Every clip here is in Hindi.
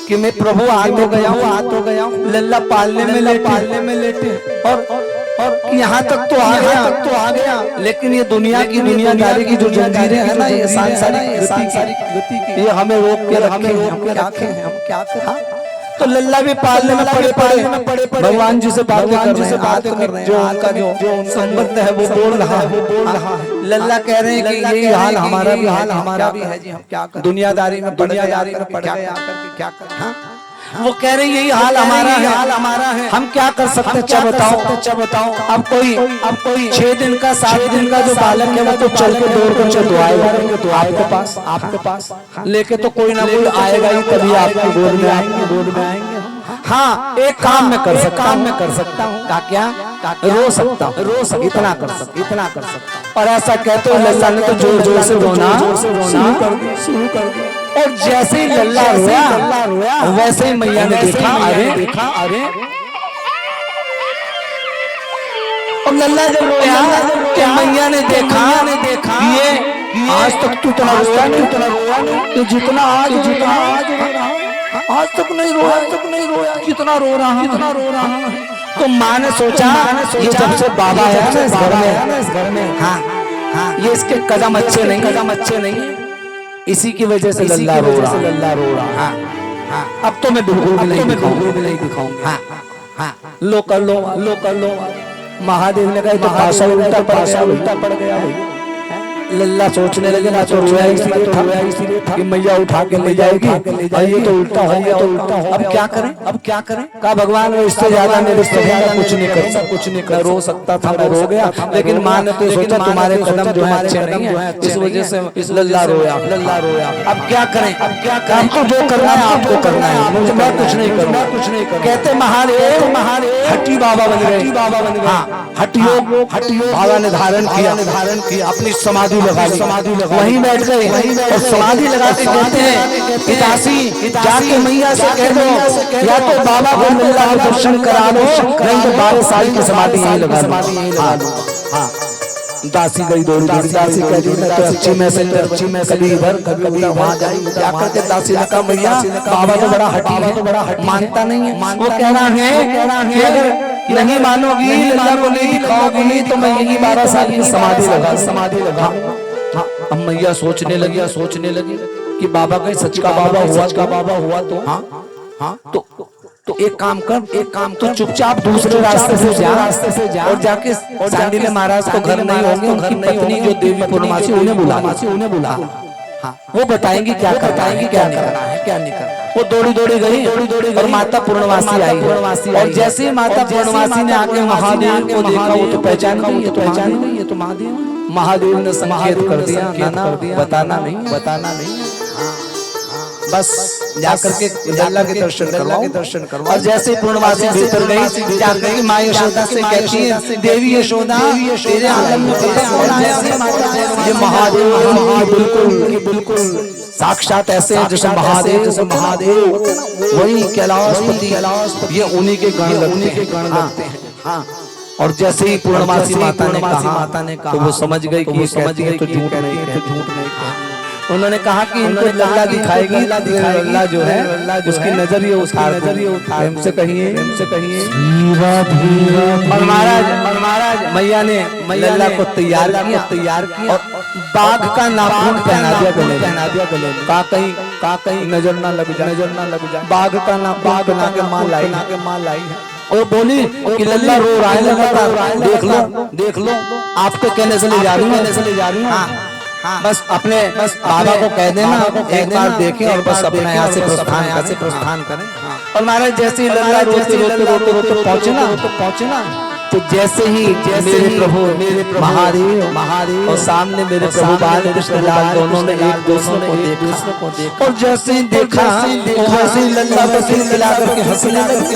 कि मैं प्रभु आ तो गया हूँ, लल्ला पालने में लेटे और यहाँ तक तो आ गया, लेकिन ये दुनिया की दुनियादारी की जो जंजीरें है ना, ये सांसारिक गति की, ये हमें रोक के रखे हैं, हम क्या करें। तो लल्ला भी पालने में पड़े भगवान जी से बातें कर रहे हैं, जो उनका जो संबंध है वो बोल रहा है। लल्ला कह रहे हैं कि यही हाल हमारा भी है जी, हम क्या करें, दुनियादारी में पड़ गए क्या करें। वो कह रहे यही हाल हमारा है, हम क्या कर सकते, अच्छा बताओ। अब कोई 6 दिन का 7 दिन का जो बालक है वो तो चल के दौड़ कर तो आएगा, तो आपके पास लेके तो कोई ना कोई आएगा ही, तभी आपकी गोद में आएंगे। हाँ, एक काम मैं कर सकता हूँ, क्या रो सकता, इतना कर सकता। और ऐसा कहते हो लल्ला ने तो जोर से रोना शुरू कर दिया। और जैसे ही लल्ला रोया वैसे ही मैया ने देखा, अरे और लल्ला जब रोया तो मैया ने देखा ये आज तक तू इतना रोया नहीं, जितना आज तक नहीं रोया, कितना रो रहा है। तो माँ ने सोचा ये जब से बाबा है ना इस घर में, हाँ, ये इसके कदम अच्छे नहीं, इसी की वजह से लल्ला रो रहा। हाँ, अब तो मैं बिल्कुल भी नहीं दिखाऊंगा। हाँ, लो कर लो। महादेव ने कहा पासा उल्टा पड़ गया भाई। लल्ला सोचने लगे ना तो रोया इसलिए था कि मैया उठा के ले जाएगी, और ये तो उल्टा हो गया। अब क्या करें। कहा भगवान इससे ज्यादा मेरे कुछ नहीं कर रो सकता था, मैं रो गया, लेकिन माँ ने तो सोचा तुम्हारे कदम जो है अच्छे नहीं है, इस वजह से लल्ला रोया। अब क्या करें, हमको जो करना है आपको करना है, मुझे मैं कुछ नहीं करूँ। कहते महादेव हट्टी बाबा बन गए। हट्टियों बाबा ने धारण किया, अपनी समाधि लगा वहीं बैठ गए और समाधि लगा के कहते हैं पितासी जाके मैया से कह दो या तो बाबा को लल्ला के दर्शन करा दो, नहीं तो 12 साल की समाधि यहीं लगा दो। हाँ, दासी गई दौड़ी, दासी कह रही मैं तो अच्छी में कभी इधर कभी वहां जाकर के दासी ने कहा मैया बाबा तो बड़ा हट्टी मानता नहीं है। वो कह रहा है अगर नहीं मानोगी, लल्ला को नहीं दिखाओगी तो मैं यही 12 साल की समाधि लगा। हाँ, अब मैया सोचने लगी कि बाबा कहीं सच का बाबा हुआ तो हाँ तो एक काम कर तो चुपचाप दूसरे रास्ते से जा और जाके सांडिल्य महाराज को घर नहीं होंगे, उनकी पत्नी जो देवी पूर्णमासी उन्हें बुला। हाँ, वो बताएंगी क्या नहीं करना। वो दौड़ी गई और माता पूर्णवासी आई। और जैसे ही माता पूर्णवासी ने आके महादेव को देखा, वो तो पहचान गई, ये तो महादेव ने संकेत कर दिया, नाना बताना नहीं। बस जाकर के लल्ला के दर्शन करवाओ। और जैसे ही पूर्णवासी भीतर गई, जाकर के माँ यशोदा से कहती है देवी यशोदा तेरे आंगन में ये महादेव बिल्कुल साक्षात ऐसे हैं जैसे महादेव वही कैलाशपति, ये उन्हीं के गण लगते हैं। हाँ, और जैसे ही पूर्णमासी माता ने कहा तो वो समझ गई कि तो झूठ नहीं। उन्होंने कहा कि इनको लल्ला दिखाएगी, लल्ला जो है उसकी नजर ये उठा, हमसे कहिए। और महाराज मैया ने लल्ला को तैयार किया और बाघ का नाखून पहना दिया गले में। कहा कहीं नजर ना लग जाए। बाघ का नाखून बना के मां लाई है और बोली कि लल्ला रो रहा है लगातार, देख लो आपको कहने से ले जा रही हूँ। हाँ, बस बाबा को कह देना एक बार देखें और बस अपने यहाँ से प्रस्थान करें। और महाराज जैसे ही लल्ला रोते पहुंचे ना तो जैसे ही मेरे प्रभु महादेव और सामने मेरे प्रभु बाल रिश्तेदार दोनों ने एक दूसरे को देखा और जैसे ही देखा वैसे ही लल्ला बसे मिला करके हंसने लगे।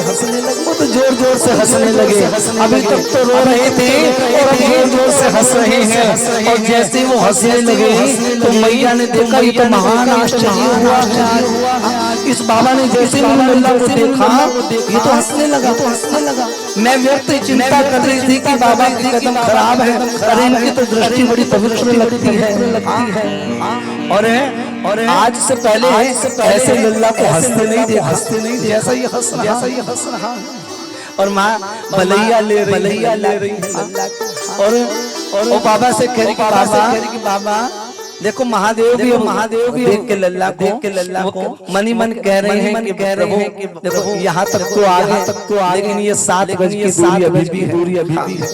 वो तो जोर से हंसने लगे, अभी तक तो रो रहे थे और जोर से हंस रहे हैं। और जैसे वो हंसने लगे तो मैया ने देखा ये तो महान आश्चर्य हुआ इस बाबा ने जैसे लल्ला को देखा ये तो हंसने लगा। मैं व्यक्त चिंता कर रही थी कि बाबा की कदम खराब है, अरे इनकी तो दृष्टि बड़ी पवित्र लगती है। और आज से पहले ऐसे लल्ला को हंसते नहीं दे, जैसा ये हंस रहा है। और माँ भलैया ले रही है और वो बाबा से कह रही कि बाबा देखो महादेव भी देख के लल्ला को मनी मन कह रहे हैं कि देखो यहाँ तक तो आ गए, लेकिन ये 7 गज की दूरी अभी भी है,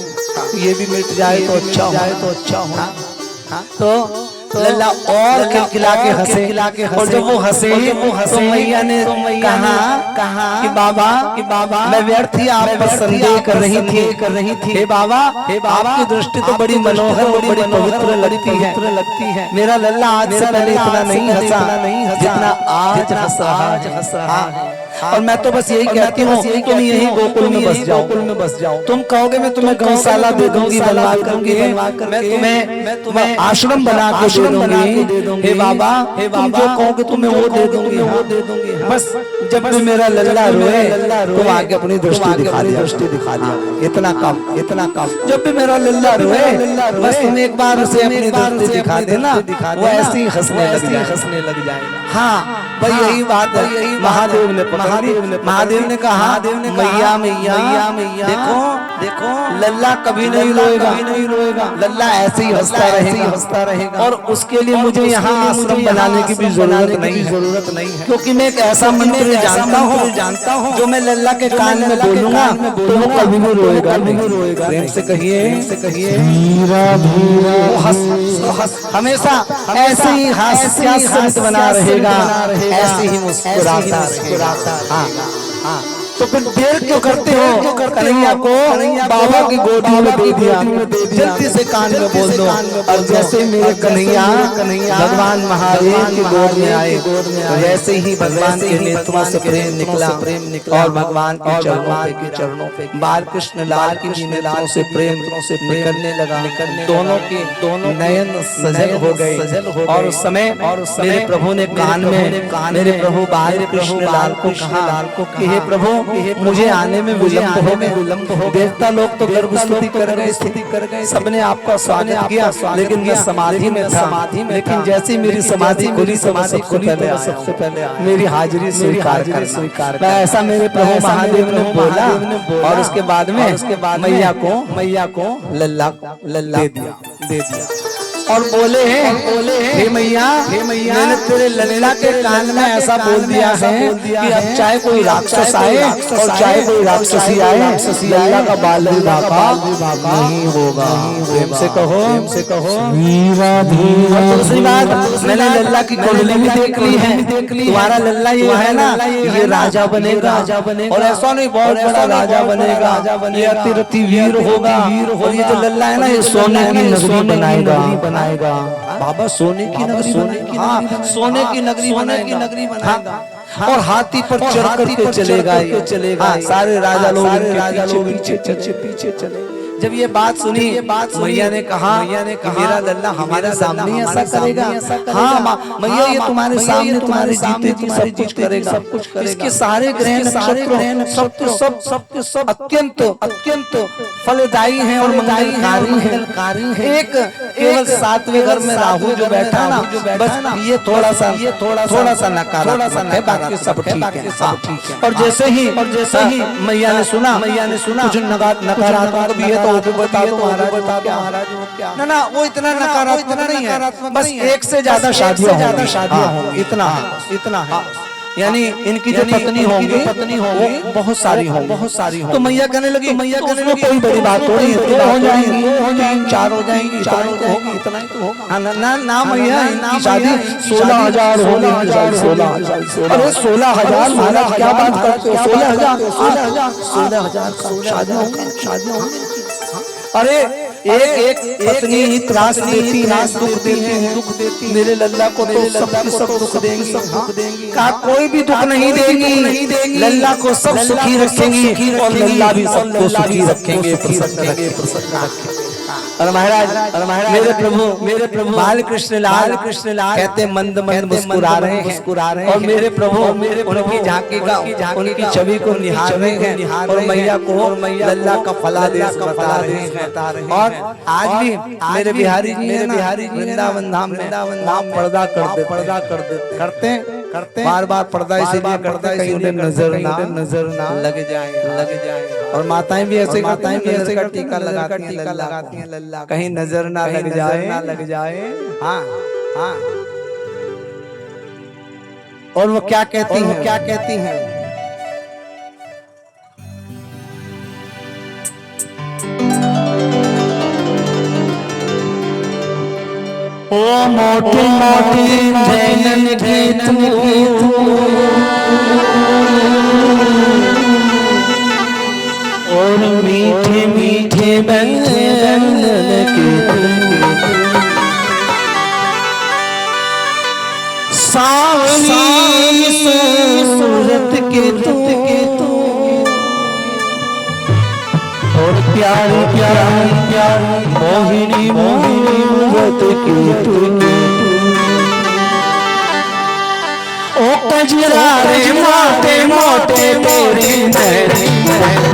ये भी मिट जाए तो अच्छा हो। तो लल्ला और खिलखिला के हंसे, और जब वो हंसे तो मैया ने कहा कि बाबा मैं व्यर्थ ही आप पर संदेह कर रही थी। हे बाबा आपकी दृष्टि तो बड़ी मनोहर और बड़ी पवित्र लगती है। मेरा लल्ला आज से पहले इतना नहीं हंसा जितना आज हंस रहा है। और मैं तो बस यही कहती हूँ तुम यही गोकुल में बस जाओ। तुम कहोगे मैं तुम्हें गौशाला दे दूंगी, मैं तुम्हें आश्रम बना के दे दूंगी। हे बाबा तुम जो कहोगे तुम्हें वो दे दूंगी। बस जब भी मेरा लल्ला रोए तुम आगे अपनी दृष्टि दिखा दिया। इतना कम जब भी मेरा लल्ला रोए बस तुम एक बार उसे अपनी दृष्टि दिखा देना, वो ऐसे ही हंसने लग जाएगा। हाँ भाई यही बात है। महादेव ने कहा मैया देखो लल्ला कभी नहीं रोएगा, लल्ला ऐसे ही हंसता रहेगा। और उसके लिए मुझे यहाँ आश्रम बनाने की भी जरूरत नहीं है, क्योंकि मैं एक ऐसा मंत्र जानता हूँ जो मैं लल्ला के कान में बोलूंगा तो वो कभी नहीं रोएगा। प्रेम से कहिए हमेशा ऐसे ही हास्यास्पद बना रहेगा, ऐसे ही मुस्कुराता। हाँ तो फिर देर क्यों करते हो? कन्हैया को बाबा की गोदी में दे दिया, जल्दी से कान में बोल दो। और जैसे मेरे कन्हैया भगवान महादेव की गोद में आए वैसे ही भगवान के नेत्रों से प्रेम निकला और भगवान के चरणों पे बाल कृष्ण लाल की नेत्रों से प्रेम निकलने लगा। दोनों नयन सजल हो गए। और उस समय मेरे प्रभु ने कान में मेरे प्रभु बाल कृष्ण लाल को कहा कि हे प्रभु मुझे आने में विलंब हो। देवता लोग तो गर्भ स्तुति कर गए, सबने आपका स्वागत किया, लेकिन मैं समाधि में था। लेकिन जैसी मेरी समाधि खुली सबसे पहले मेरी हाजिरी स्वीकार। ऐसा मेरे प्रभु महादेव ने बोला और उसके बाद में मैया को लल्ला दे दिया। और बोले हे मैया मैंने तेरे लल्ला के कान में ऐसा बोल दिया है कि अब चाहे कोई राक्षस आए और चाहे कोई राक्षसी आए, लल्ला का बाल विवाह नहीं होगा। प्रेम से कहो दूसरी बात, मैंने लल्ला की कुंडली भी देख ली है। तुम्हारा लल्ला ये है ना, ये राजा बनेगा और ऐसा नहीं बहुत बड़ा राजा बनेगा, ये अतिरथी वीर होगा। और ये जो लल्ला है ना ये सोने की नगरी बनाएगा। बाबा सोने की नगरी सोने की नगरी बनाएगा। और हाथी पर चढ़ करके चलेगा। सारे राजा लोग पीछे चले। जब ये बात सुनी मैया ने कहा मेरा लल्ला हमारे सामने ऐसा करेगा। हाँ मैया ये तुम्हारे सामने तुम्हारे जीते जी सब कुछ करेगा। इसके सारे ग्रह सब अत्यंत फलदायी हैं और मंगलकारी हैं। एक केवल 7वें घर में राहु जो बैठा ना, बस ये थोड़ा सा नकारात्मक है, बाकी सब ठीक है। और जैसे ही मैया ने सुना कुछ नकारात्मक भी है तो बता दो महाराज ना वो इतना नकारात्मक नहीं है। बस एक से ज्यादा शादियां होंगी, इतना है। यानी इनकी जो पत्नी होंगी बहुत सारी होंगी। तो मैया कहने लगी उसमें कोई बड़ी बात थोड़ी है, हो जाएंगी 4 हो जाएंगी, इतना ही तो होगा ना मैया। इनकी शादी 16,000 होगी। अरे 16,000 महाराज क्या बात करते हो? 16,000 शादी होंगी। अरे एक पत्नी ही त्रास देती है, दुख देती। मेरे लल्ला को तो सब दुख देंगी। कहा कोई भी दुख नहीं देंगी, लल्ला को सब सुखी रखेंगी और लल्ला भी सबको सुखी रखेंगे, प्रसन्न रखेंगे। और महाराज मेरे प्रभु बालकृष्ण लाल कहते मंद मंद मुस्कुरा रहे हैं और मेरे प्रभु उनकी झांकी का उनकी छवि को निहार रहे हैं और मैया को लल्ला का फलादेश बता रहे हैं। और आज भी मेरे बिहारी जी वृंदावन धाम में पर्दा करते बार पर्दा इसीलिए करता है उन्हें नजर ना लग जाए। और माताएं भी ऐसे का टीका लगाती हैं लल्ला कहीं नजर ना लग जाए। हाँ हाँ। और वो क्या कहती हैं ओ मोटी जैनन गीत और मीठे बैंगन के सावली सूरत के तू और प्यारी मोहिनी मूरत की तू ओ कजरा रे मोटे तेरी नैनी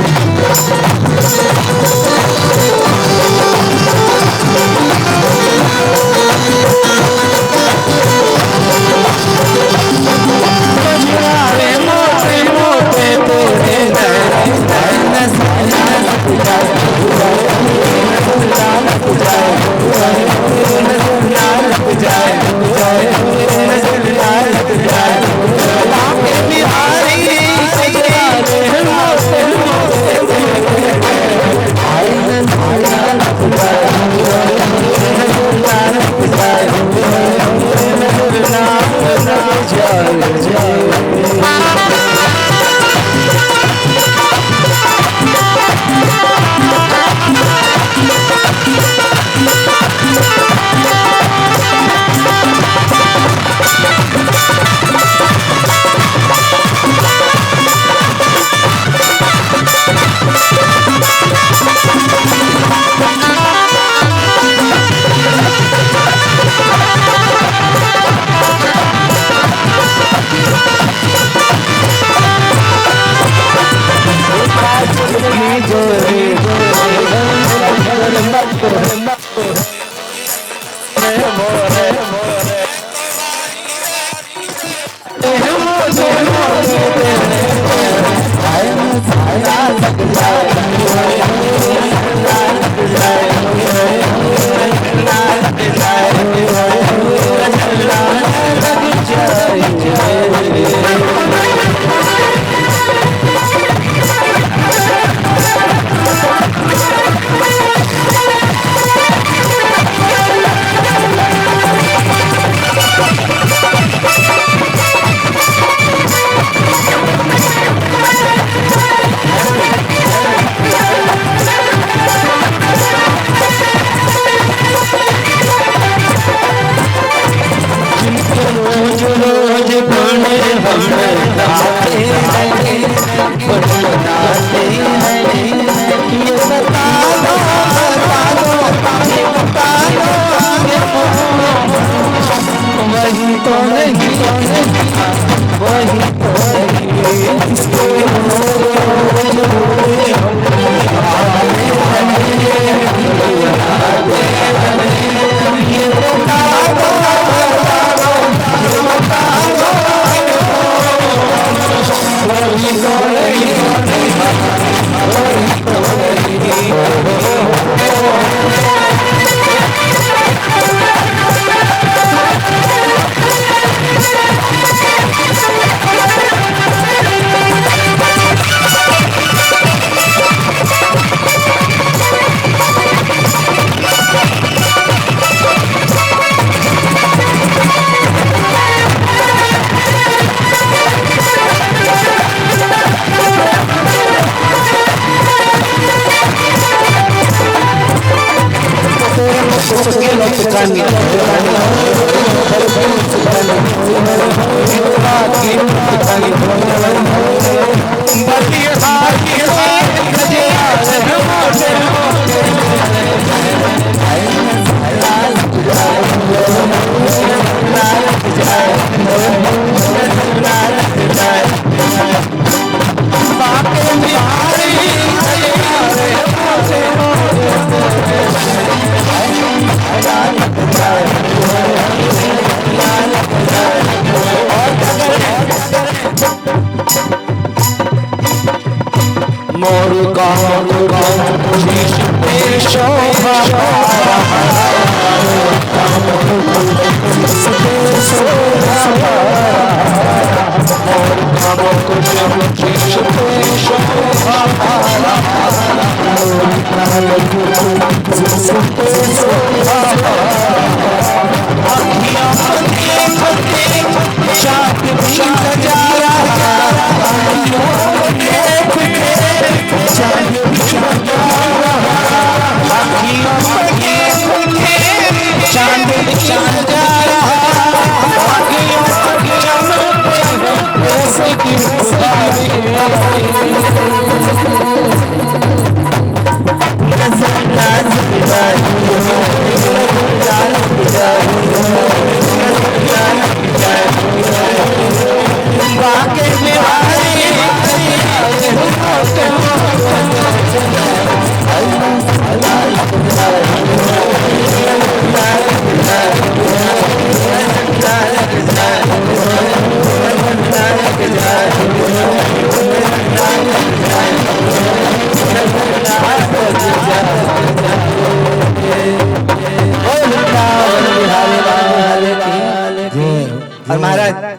मोर गाँव शीश पे शोभा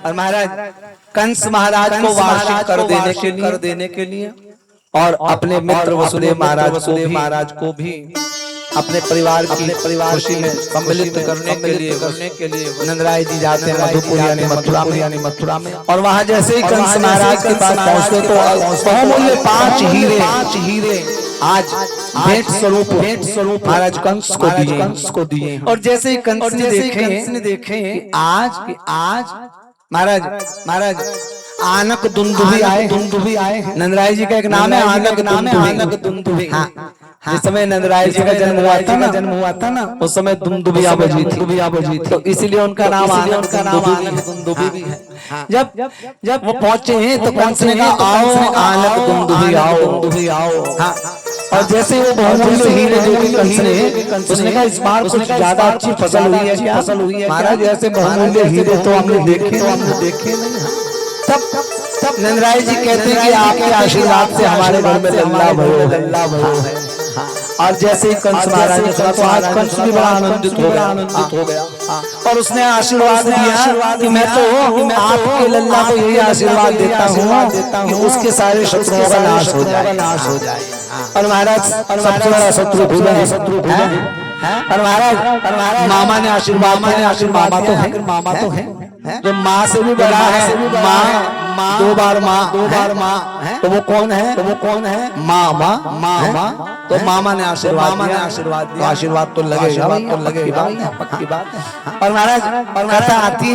और महाराज कंस महाराज को वार्षिक कर देने के लिए और अपने मित्र वसुदेव महाराज को भी अपने परिवार खुशी में सम्मिलित करने के लिए नंदराय जी जाते हैं मधुपुर यानी मथुरा में। और वहां जैसे ही कंस महाराज के पास पहुंचते तो बहुमूल्य 5 हीरे आज भेंट स्वरूप महाराज कंस को दिए। और जैसे ही कंस ने देखे आज महाराज आनक दुंदुभी आए। नंदराय जी का एक नाम है आनक दुंदुभी। जिस समय नंदराय जी का जन्म हुआ था ना उस समय दुंदुभिया बजी थी तो इसीलिए उनका नाम आनक दुंदुभी भी है। जब वो पहुंचे हैं तो कंस ने कहा आओ आनक दुंदुभी आओ। हाँ, और जैसे वो बहुमूल्य हीरे देखी कंस ने उसने कहा इस बार कुछ ज्यादा अच्छी फसल हुई है महाराज। ऐसे बहुमूल्य हीरे तो हमने देखे नहीं। तब नंदराय जी कहते हैं कि आपके आशीर्वाद से हमारे घर में लल्ला भयो है। और जैसे ही कंस महाराज ने सुना तो आज कंस भी बड़ा आनंदित हो गया और उसने आशीर्वाद दिया कि मैं तो आपके लल्ला को यही आशीर्वाद देता हूँ कि उसके सारे शत्रुओं का नाश हो जाए। और महाराज सबसे बड़ा शत्रु और महाराज मामा ने आशीर्वाद मामा तो है जो माँ से भी बड़ा है। माँ 2 बार माँ तो वो कौन है मामा। तो मामा ने आशीर्वाद दिया। आशीर्वाद तो लगेगा पक्की बात है। और महाराज कथा आती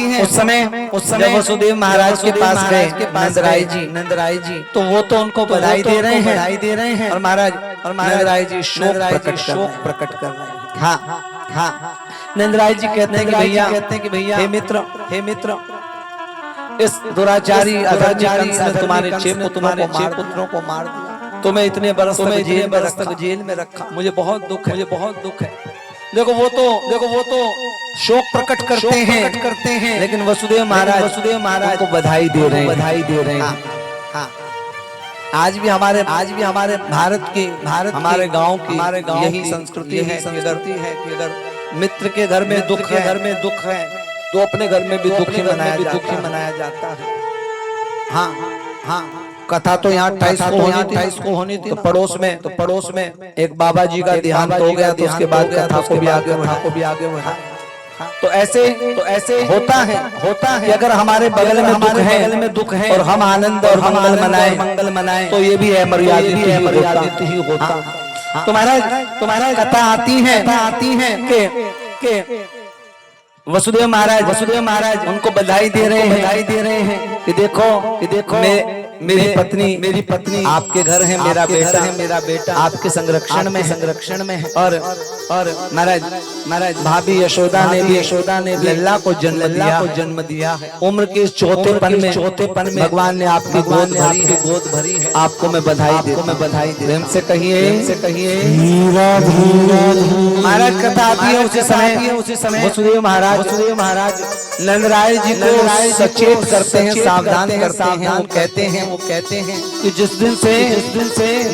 है उस समय जब वसुदेव महाराज के पास गए नंदराय जी तो वो तो उनको बधाई दे रहे हैं और महाराज नंदराय जी शोक प्रकट कर रहे हैं। हाँ नंदराय जी कहते हैं कि भैया हे मित्र इस दुराचारी अधर्मी कंस ने तुम्हारे 6 पुत्रों को मार दिया। तुम्हें इतने बरस तक जेल में रखा। मुझे बहुत दुख है। देखो वो तो शोक प्रकट करते हैं लेकिन वसुदेव महाराज को बधाई दे रहे हैं। हाँ आज भी हमारे भारत हमारे गांव की यही संस्कृति है कि अगर मित्र के घर में दुख है तो अपने घर में भी दुखी मनाया जाता है। हाँ कथा तो यहाँ 28 को होनी थी। तो पड़ोस में एक बाबा जी का देहांत हो गया तो उसके बाद कथा को भी आगे बढ़ा। तो ऐसे होता है कि अगर हमारे बगल में दुख है और हम आनंद और मंगल मनाएं तो ये भी है मर्यादित ही होता। तुम्हारा कथा आती है कि वसुदेव महाराज उनको बधाई दे रहे हैं कि देखो मेरी पत्नी आपके घर है, मेरा बेटा आपके संरक्षण में है। और महाराज भाभी यशोदा ने भी लल्ला को जन्म दिया है। उम्र के चौथेपन में भगवान ने आपकी गोद भरी है। आपको मैं बधाई दे प्रेम से कहिए महाराज। कथा आती है उसी समय वसुदेव महाराज नंदराय जी को सचेत करते हैं, सावधान करते हैं। वो कहते हैं कि जिस दिन से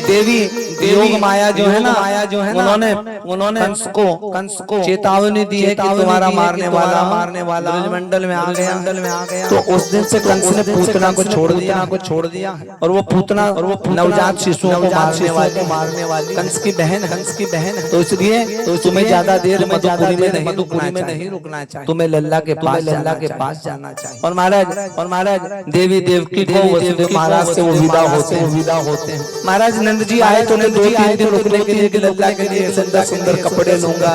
देवी योग माया जो है ना, उन्होंने कंस को चेतावनी दी है कि तुम्हारा मारने वाला ब्रजमंडल में आ गया, तो उस दिन से कंस ने पूतना को छोड़ दिया और वो पूतना नवजात शिशुओं को मारने वाली कंस की बहन है। तो इसलिए तुम्हें ज्यादा देर मधुपुरी में नहीं रुकना चाहिए, तुम्हें लल्ला के पास जाना चाहिए। और महाराज देवी देवकी को वसुदेव महाराज से वो विदा होते हैं। महाराज नंद जी आए तो उन्हें 2-3 दिन रुकने के लिए लल्ला के लिए सुंदर कपड़े लूंगा,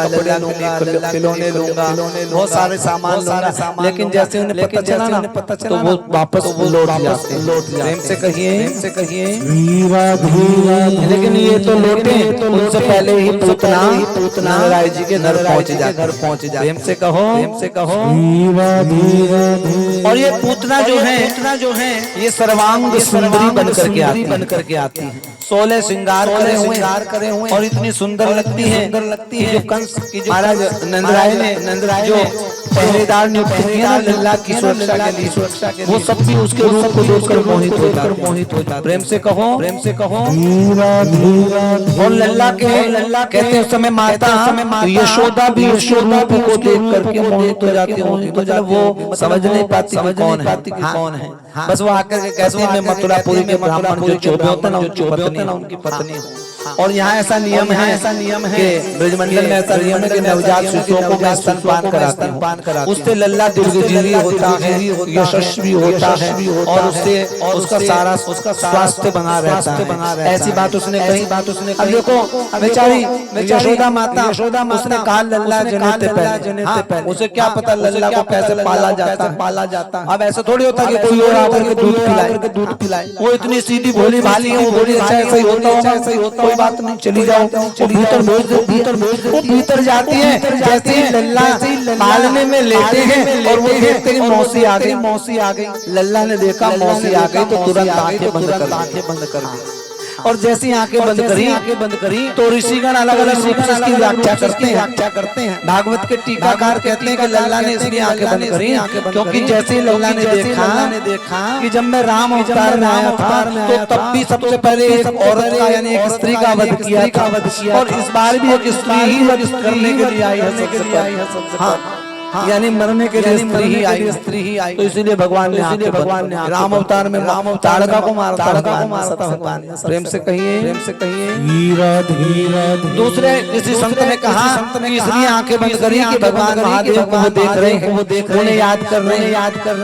खिलौने लूंगा, बहुत सारे सामान लूंगा। लेकिन जैसे उन्हें पता चला तो वो वापस लौट जाते। प्रेम से कहिए लेकिन ये तो लौटे, उनसे पहले ही पूतना राय जी के घर पहुंच जाए। प्रेम से कहो। और ये पूतना जो है ये सर्वांग सुंदरी बनकर के आती है, 16 श्रृंगार करे हुए और इतनी सुंदर लगती है जो कंस की महाराज नंदराय जो पहरेदार नियुक्त किया ना लल्ला की सुरक्षा के लिए, वो सब भी उसके रूप को देखकर मोहित होता। प्रेम से कहो। और लल्ला कहते उस समय माता यशोदा भी उसके रूप को देख करके मोहित हो जाती है। वो समझ नहीं पाती कौन है। बस वो आकर के कहती है मैं मथुरापुरी के ब्राह्मण जो चोबे होते ना उनकी पत्नी। और यहाँ ऐसा नियम है कि ब्रजमंडल में ऐसा नियम है कि नवजात शिशुओं को मैं स्तनपान कराती, उससे लल्ला दीर्घजीवी होता है, यशस्वी होता है और उससे उसका सारा स्वास्थ्य बना रहता है। ऐसी बात उसने कही। अब देखो बेचारी यशोदा माता उसने कहा लल्ला जनेते पहले, उसे क्या पता लल्ला को कैसे पाला जाता। अब ऐसा थोड़ी होता कि कोई और आकर के दूध पिलाए। वो इतनी सीधी भोली भाली है, वो बोली अच्छा ऐसा ही होता, बात नहीं, चली जाओ। वो भीतर जाती है। जैसे ही लल्ला पालने में लेते हैं और वो देखते हैं मौसी आ गई। लल्ला ने देखा मौसी आ गई तो तुरंत आंखें बंद कर दी। और जैसी आंखें बंद करी तो ऋषिगण अलग अलग रूप से इसकी व्याख्या करते हैं। भागवत के टीकाकार कहते हैं कि लल्ला ने इसलिए आंखें बंद करी क्योंकि जैसे लल्ला ने देखा कि जब मैं राम अवतार में आया था तो तब भी सबसे पहले एक औरत का यानी एक स्त्री का वध किया था और इस बार भी एक स्त्री ही वध करने के लिए आई है। यानी मरने के लिए स्त्री ही आई। तो इसीलिए भगवान ने राम अवतार में ताड़का को मारता भगवान। प्रेम से कहिए। दूसरे किसी संत ने कहा कि इसलिए आंखें बंद करी कि भगवान महादेव को वो देख रहे हैं, उन्हें याद कर रहे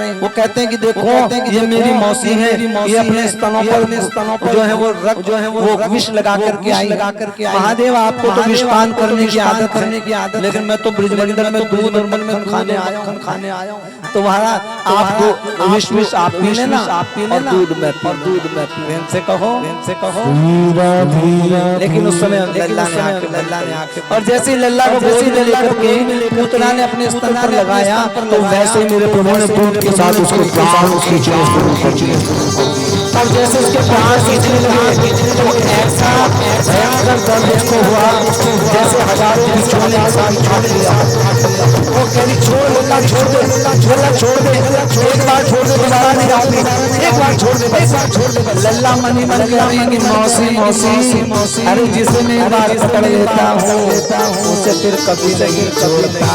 हैं। वो कहते हैं कि देखो ये मेरी मौसी है, ये अपने स्तनों पर जो है वो विष लगा करके आई। महादेव आपको तो विषपान करने की आदत, लेकिन मैं तो ब्रजमंडल में दूध और मल में खाने आया हूँ। तुम्हारा आपको विष आप पीने ना और दूध में प्रेम से कहो। लेकिन उस समय लल्ला ने आके और जैसे लल्ला को गोदी में लेकर के पूतना ने अपने स्तन पर लगाया तो वैसे ही मेरे प्रभु ने दूध के साथ उसके प्राण खींचने शुरू कर दिए। और जैसे उसके प्राण खींचने लगे तो ऐसा भयंकर दर्द उसको हुआ जैसे हजारों बिच्छुओं ने छोड़ लिया। वो कह छोड़ लल्ला छोड़ दे, एक बार छोड़ दे, दोबारा नहीं आऊंगी, एक बार छोड़ दे। लल्ला मनी मन कह रही है कि मौसी अरे जिसे मैं बार पकड़ लेता हूँ उसे फिर कभी नहीं छोड़ता।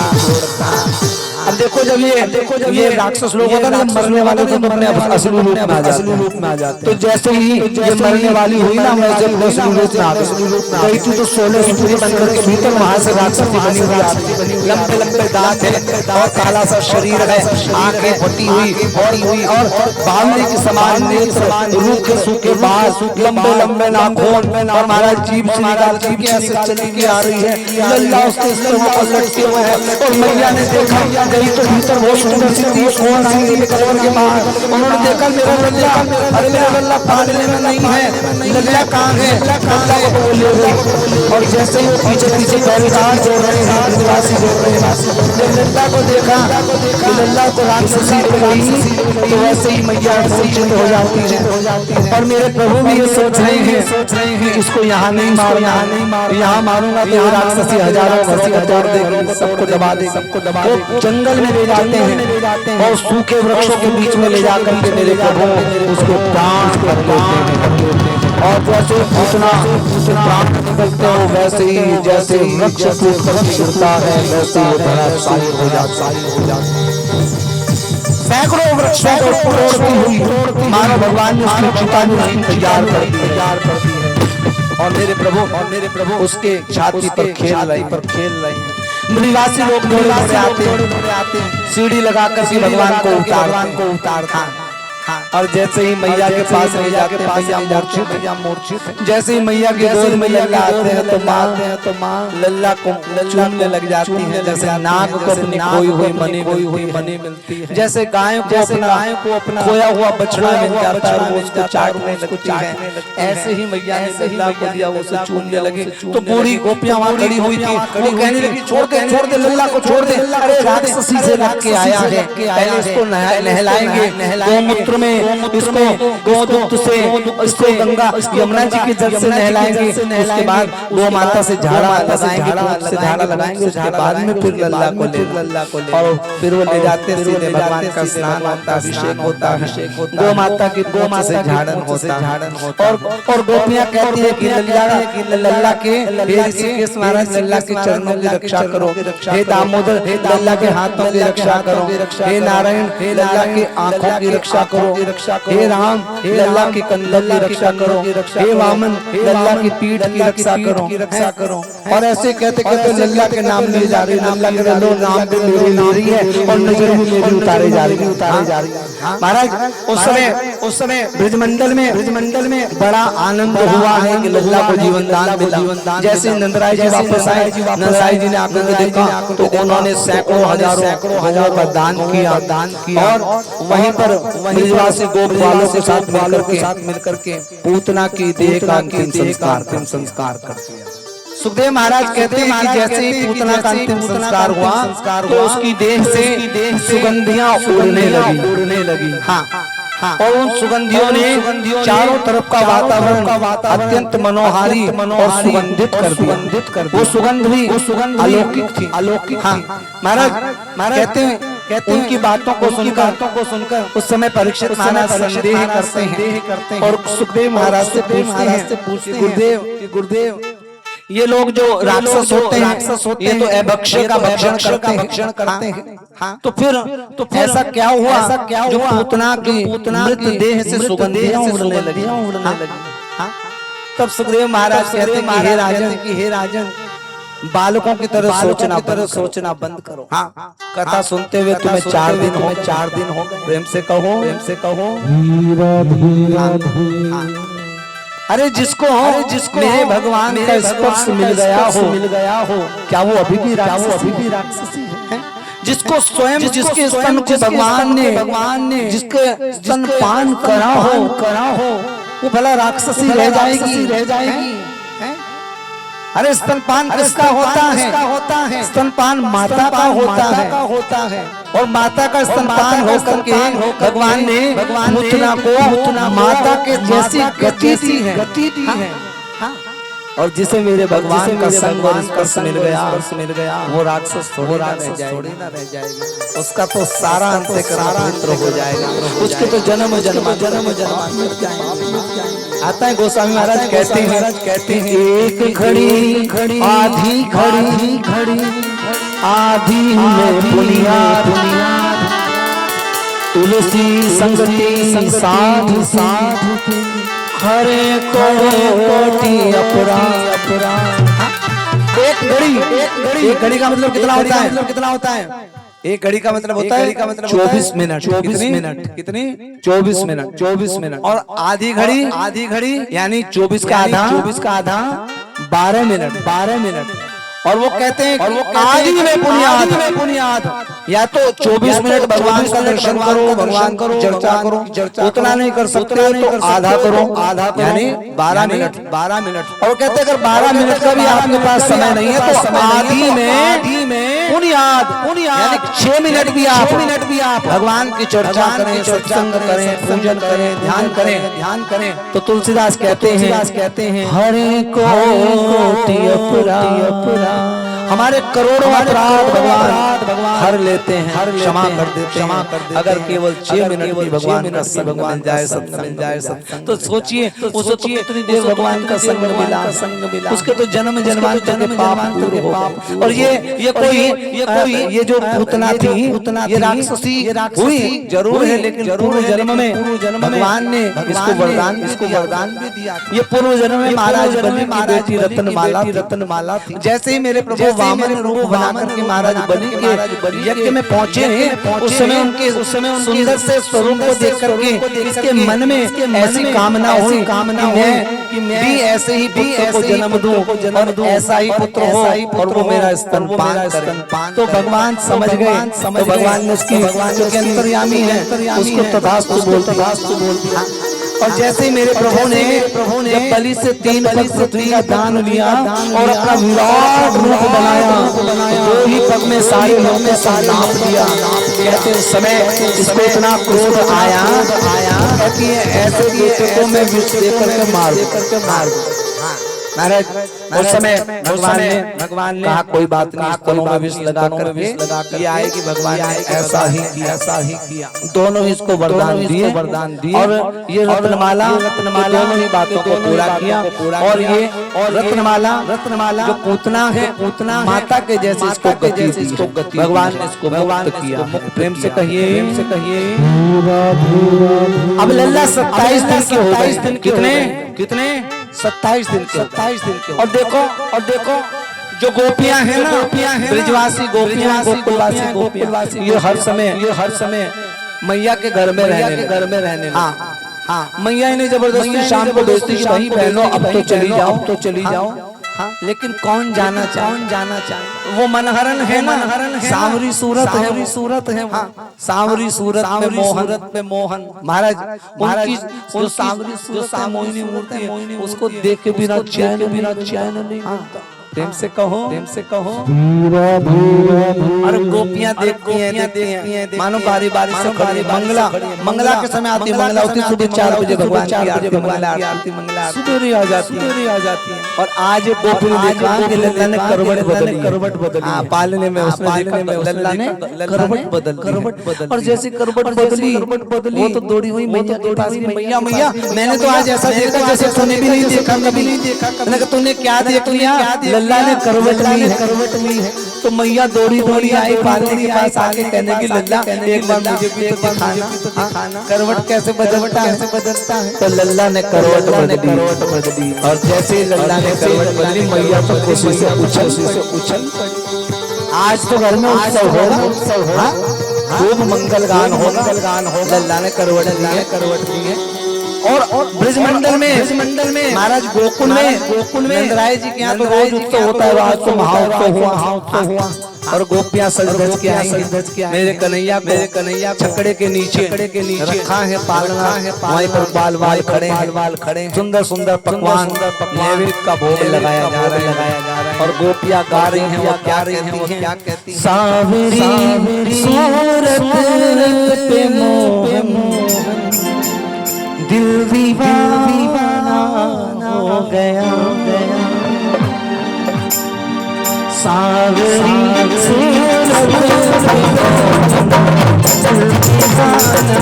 अब देखो जब ये राक्षस लोग होता है ना मरने वाले तो अपने असली रूप में आ जाते। तो जैसे ही ये मरने वाली हुई ना वैसे असली रूप में आ गई थी। तो 16 सुपुरी बनकर के भीतर वहां से राक्षस बनी हुई, लंबे दांत है और काला सा शरीर है, आंखें फटी हुई और बावली के समान नेत्र, रूखे सूखे बाल, लंबे नाखून और महाराज जीभ से निकाल के ऐसे चली के आ रही है। लल्ला उसके स्तनों पर लटके हुए है और मैया ने देखा गई तो भीतर बहुत सुंदर सी थी, कौन आई कबर के बाहर। उन्होंने देखा मेरा लल्ला, अरे मेरा लल्ला पालने में नहीं है, लल्ला कहाँ है? लल्ला को ले गई। और जैसे ही वो पीछे पहरेदार जोड़ रहे हैं, आदिवासी जोड़ रहे हैं, जब लल्ला को देखा कि लल्ला को राक्षसी हो गई तो वैसे ही मैया मूर्छित हो जाती है। और मेरे प्रभु भी ये सोच रहे हैं कि इसको यहाँ नहीं मारना, यहाँ मारूंगा तो राक्षसी हजारों तोड़ देगी, सबको दबा देगी। जंगल में ले जाते हैं और सूखे वृक्षों के बीच में ले जाकर के मेरे प्रभु उसको प्राण कर लेते हैं। और जैसे पूतना प्राण निकलते हो वैसे ही जैसे वृक्ष टूट कर गिरता है वैसे ही धराशायी हो जाता है। सैकड़ों वृक्षों को तोड़ती हुई मानव भगवान ने उसकी चिता भी तैयार कर दी है और मेरे प्रभु उसके छाती पर खेल रहे हैं। निवासी लोग दौड़े आते हैं, सीढ़ी लगाकर के भगवान को उतारते हैं। और जैसे ही मैया के पास ले जाके मैया मूर्छित जैसे ही मैया की गोद में लल्ला आते हैं तो माँ लल्ला को चूमने लग जाती है। जैसे नाग को अपनी खोई हुई मनी मिलती है, जैसे गायों को अपना खोया हुआ बछड़ा मिल जाता है वो उसको चाटने लगती है, ऐसे ही मैया ने लल्ला को दिया उसे चूमने लगे। तो बूढ़ी गोपियां वहां खड़ी हुई थी, वो कहने लगी छोड़ दे लल्ला को छोड़ दे, अरे राक्षसी से लग के आया है, पहले इसको नहलाएंगे गोमूत्र में, इसको गोदूत से, इसको गंगा यमुना जी के जल से नहलाएंगे, उसके बाद गौ माता से झाड़ा लगाएंगे, उसके बाद में फिर लल्ला को ले और फिर वो ले जाते हैं सीधे भगवान का स्नान होता है, अभिषेक होता है, गौ माता की गौ से झाड़न होता है। और गोपियां कहती है कि लल्ला के ऋषिकेश महाराज लल्ला के चरणों की रक्षा करो, हे दामोदर लल्ला के हाथों की रक्षा करो, हे नारायण लल्ला की आंखों की रक्षा करो, हे राम लल्ला के कंधों की रक्षा करो, हे वामन लल्ला की पीठ की रक्षा करो। और ऐसे कहते कहते लल्ला के नाम लिए जा रही, लल्ला के नाम भी ले रही है और नजर भी मेरी उतारे जा रही है। महाराज उस समय ब्रजमंडल में बड़ा आनंद हुआ है कि लल्ला को जीवन दान मिला। जैसे नंदराय जी वापस आए, नंदराय जी ने आकर के देखा तो उन्होंने सैकड़ों हजारों का दान किया और वहीं पर ब्रजवासी गोप वालों के साथ मिलकर के पूतना की देह का अंतिम संस्कार कर दिया। सुखदेव महाराज कहते हैं कि जैसे ही पूतना का अंतिम संस्कार हुआ तो उसकी देह से सुगंधियां उड़ने लगी। हाँ, और उन सुगंधियों ने चारों तरफ का वातावरण अत्यंत मनोहारी और सुगंधित कर दिया। वो सुगंध भी अलौकिक थी। हाँ, महाराज कहते हैं उनकी बातों को सुनकर उस समय परीक्षित महाराज संदेह करते हैं और सुखदेव महाराज से पूछते हैं गुरुदेव ये लोग जो राक्षस होते हैं ये तो अभक्ष्य का भक्षण करते हैं। हाँ, तो फिर ऐसा क्या हुआ जो पूतना की मृत देह से सुगंधियां उड़ने लगी। हाँ, तब सुखदेव महाराज कहते हैं कि हे राजन बालकों की तरह सोचना बंद करो। हाँ, कथा सुनते हुए तुम्हें 4 दिन हो गए। प्रेम से कहो अरे जिसको मेरे भगवान का स्पर्श मिल गया हो क्या वो अभी भी राक्षसी है? जिसको स्वयं जिसके स्तन को भगवान ने जिसके स्तन पान करा हो वो भला राक्षसी रह जाएगी। अरे स्तनपान किसका होता है? स्तनपान माता का होता है और माता का स्तनपान होकर के भगवान ने पूतना को माता के जैसी गति दी है। हाँ, और जिसे मेरे भगवान का संग और स्पर्श मिल गया वो राक्षस थोड़ी ना रह जाएगा, उसका तो सारा अंतःकरण पवित्र हो जाएगा, उसके तो जन्म मिट जाएंगे। आता है गोस्वामी महाराज कहते हैं एक घड़ी आधी में बुनियाद तुलसी संगति साधु हरे कोटि अपराध। एक घड़ी का मतलब कितना होता है? एक घड़ी का मतलब होता है 24 मिनट। कितनी? 24 मिनट। और आधी घड़ी यानी 24 का आधा 12 मिनट। और वो कहते हैं आदि में बुनियाद या तो 24 मिनट भगवान का दर्शन करो, चर्चा करो, उतना नहीं कर सकते तो आधा करो, यानी 12 मिनट। और कहते अगर 12 मिनट का भी आपके पास समय नहीं है तो आदि में बुनियाद यानी 6 मिनट भी आप भगवान की चर्चा करें, सत्संग करें, पूजन करें, ध्यान करें। तो तुलसीदास कहते हैं हरे कोटि अपराध हमारे करोड़ों अपराध भगवान हर लेते हैं, क्षमा कर देते हैं। अगर केवल 6 मिनट भी भगवान का संग मिल जाए, सत्संग मिल जाए, सत्संग तो सोचिए कितनी देर भगवान का संग मिला, उसके तो जन्म जन्मांतर के पाप दूर हो गए। और ये जो पूतना थी, ये राक्षसी हुई जरूर है, लेकिन पूर्व जन्म में भगवान ने इसको वरदान भी दिया। ये पूर्व जन्म में महाराज बलि की बेटी रत्नमाला थी। जैसे ही मेरे प्रभु वामन रूप बना करके महाराज बलि के यज्ञ में पहुंचे, उस समय उनके सुंदर से स्वरूप को देख करके इसके मन में ऐसी कामना हुई कि मैं भी ऐसे ही पुत्र को जन्म दूं और ऐसा ही पुत्र हो और वो मेरा स्तनपान करे। तो भगवान समझ गए, तो भगवान ने उसकी जो कि अंतर्यामी है उसको तथास्तु बोलते। और जैसे ही मेरे प्रभु ने जब बलि से 3 पग पृथ्वी का दान लिया और अपना विराट रूप बनाया, 2 ही पग में सारे लोग में नाप दिया। कहते उस समय इसको इतना क्रोध आया कि ऐसे बेटे को मैं विष देकर के मार महाराज। उस समय भगवान ने कहा कोई बात नहीं, स्तनों में विष लगा कर ये आए कि भगवान ने ऐसा ही किया। दोनों इसको वरदान दिए और ये रत्नमाला दोनों ही बातों को पूरा किया। और ये रत्नमाला जो पूतना माता के जैसे इसको गति भगवान ने इसको मुक्त किया। प्रेम से कहिए। अब लल्ला 27 दिन के हो गए। कितने 27 दिन के। और देखो जो गोपियां हैं ना, ब्रजवासी गोपियां, गोकुलवासी, ये हर समय मैया के घर में रहने। हाँ, मैया इन्हें जबरदस्ती शाम को भेजती कि भाई बहनों अब तो चली जाओ। हाँ, लेकिन कौन जाना चाहे? वो मनहरन है ना, सांवरी सूरत है। हाँ, सांवरी सूरत में मोहन महाराज उनकी जो सांवरी सूरत मोहिनी मूर्ति है, उसको देख के बिना चैन नहीं। प्रेम से कहो। और गोपियां देखती हैं मानो बारी से खड़ी। मंगला के समय आती है, मंगला होती सुबह 4 बजे भगवान की आरती मंगला सुबह आ जाती है। और आज गोपी ने देखा कि लल्ला ने करवट बदली। पालने में उसने देखा लल्ला ने करवट बदल। और जैसे करवट बदली वो तो दौड़ी हुई मैया के पास। मैया मैंने तो आज ऐसा देखा जैसे तूने भी नहीं देखा, कभी नहीं देखा। मैंने कहा तूने क्या देख लिया? लल्ला ने करवट ली है। तो मैया दौड़ी आई पालने के पास आके कहने की लल्ला एक बार मुझे भी तो दिखाना करवट कैसे बदलता है। तो लल्ला ने करवट बदली। और जैसे ही लल्ला ने करवट बदली, मैया तो खुशी से उछल। आज तो घर में उत्सव होगा, खूब मंगल गान होगा। लल्ला ने करवट ली है। और ब्रजमंडल में महाराज गोकुल में नंदराय जी के यहाँ तो रोज उत्सव होता है। आज तो महाउत्सव हुआ। और गोपियां सज धज के आई। मेरे कन्हैया छकड़े के नीचे रखा है पालना है। वहीं पर बाल खड़े सुंदर पकवान नैवेद्य का भोग लगाया जा रहा है। और गोपियां गा रही हैं, वो क्या कहती हैं? सांवरी सूरत पे मोहन दिल दीवाना हो गया। सांवरी सूरत पे मोहन दिल दीवाना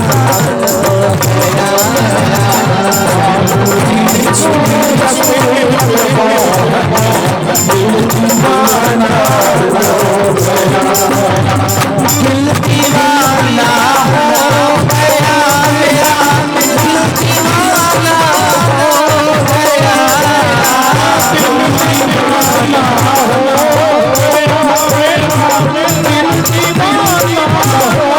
हो गया। सांवरी सूरत पे मोहन दिल दीवाना हो गया। दिल दीवाना हो गया मेरा, दिल दीवाना हो गया। दिल दीवाना हो गया, दिल दीवाना हो गया।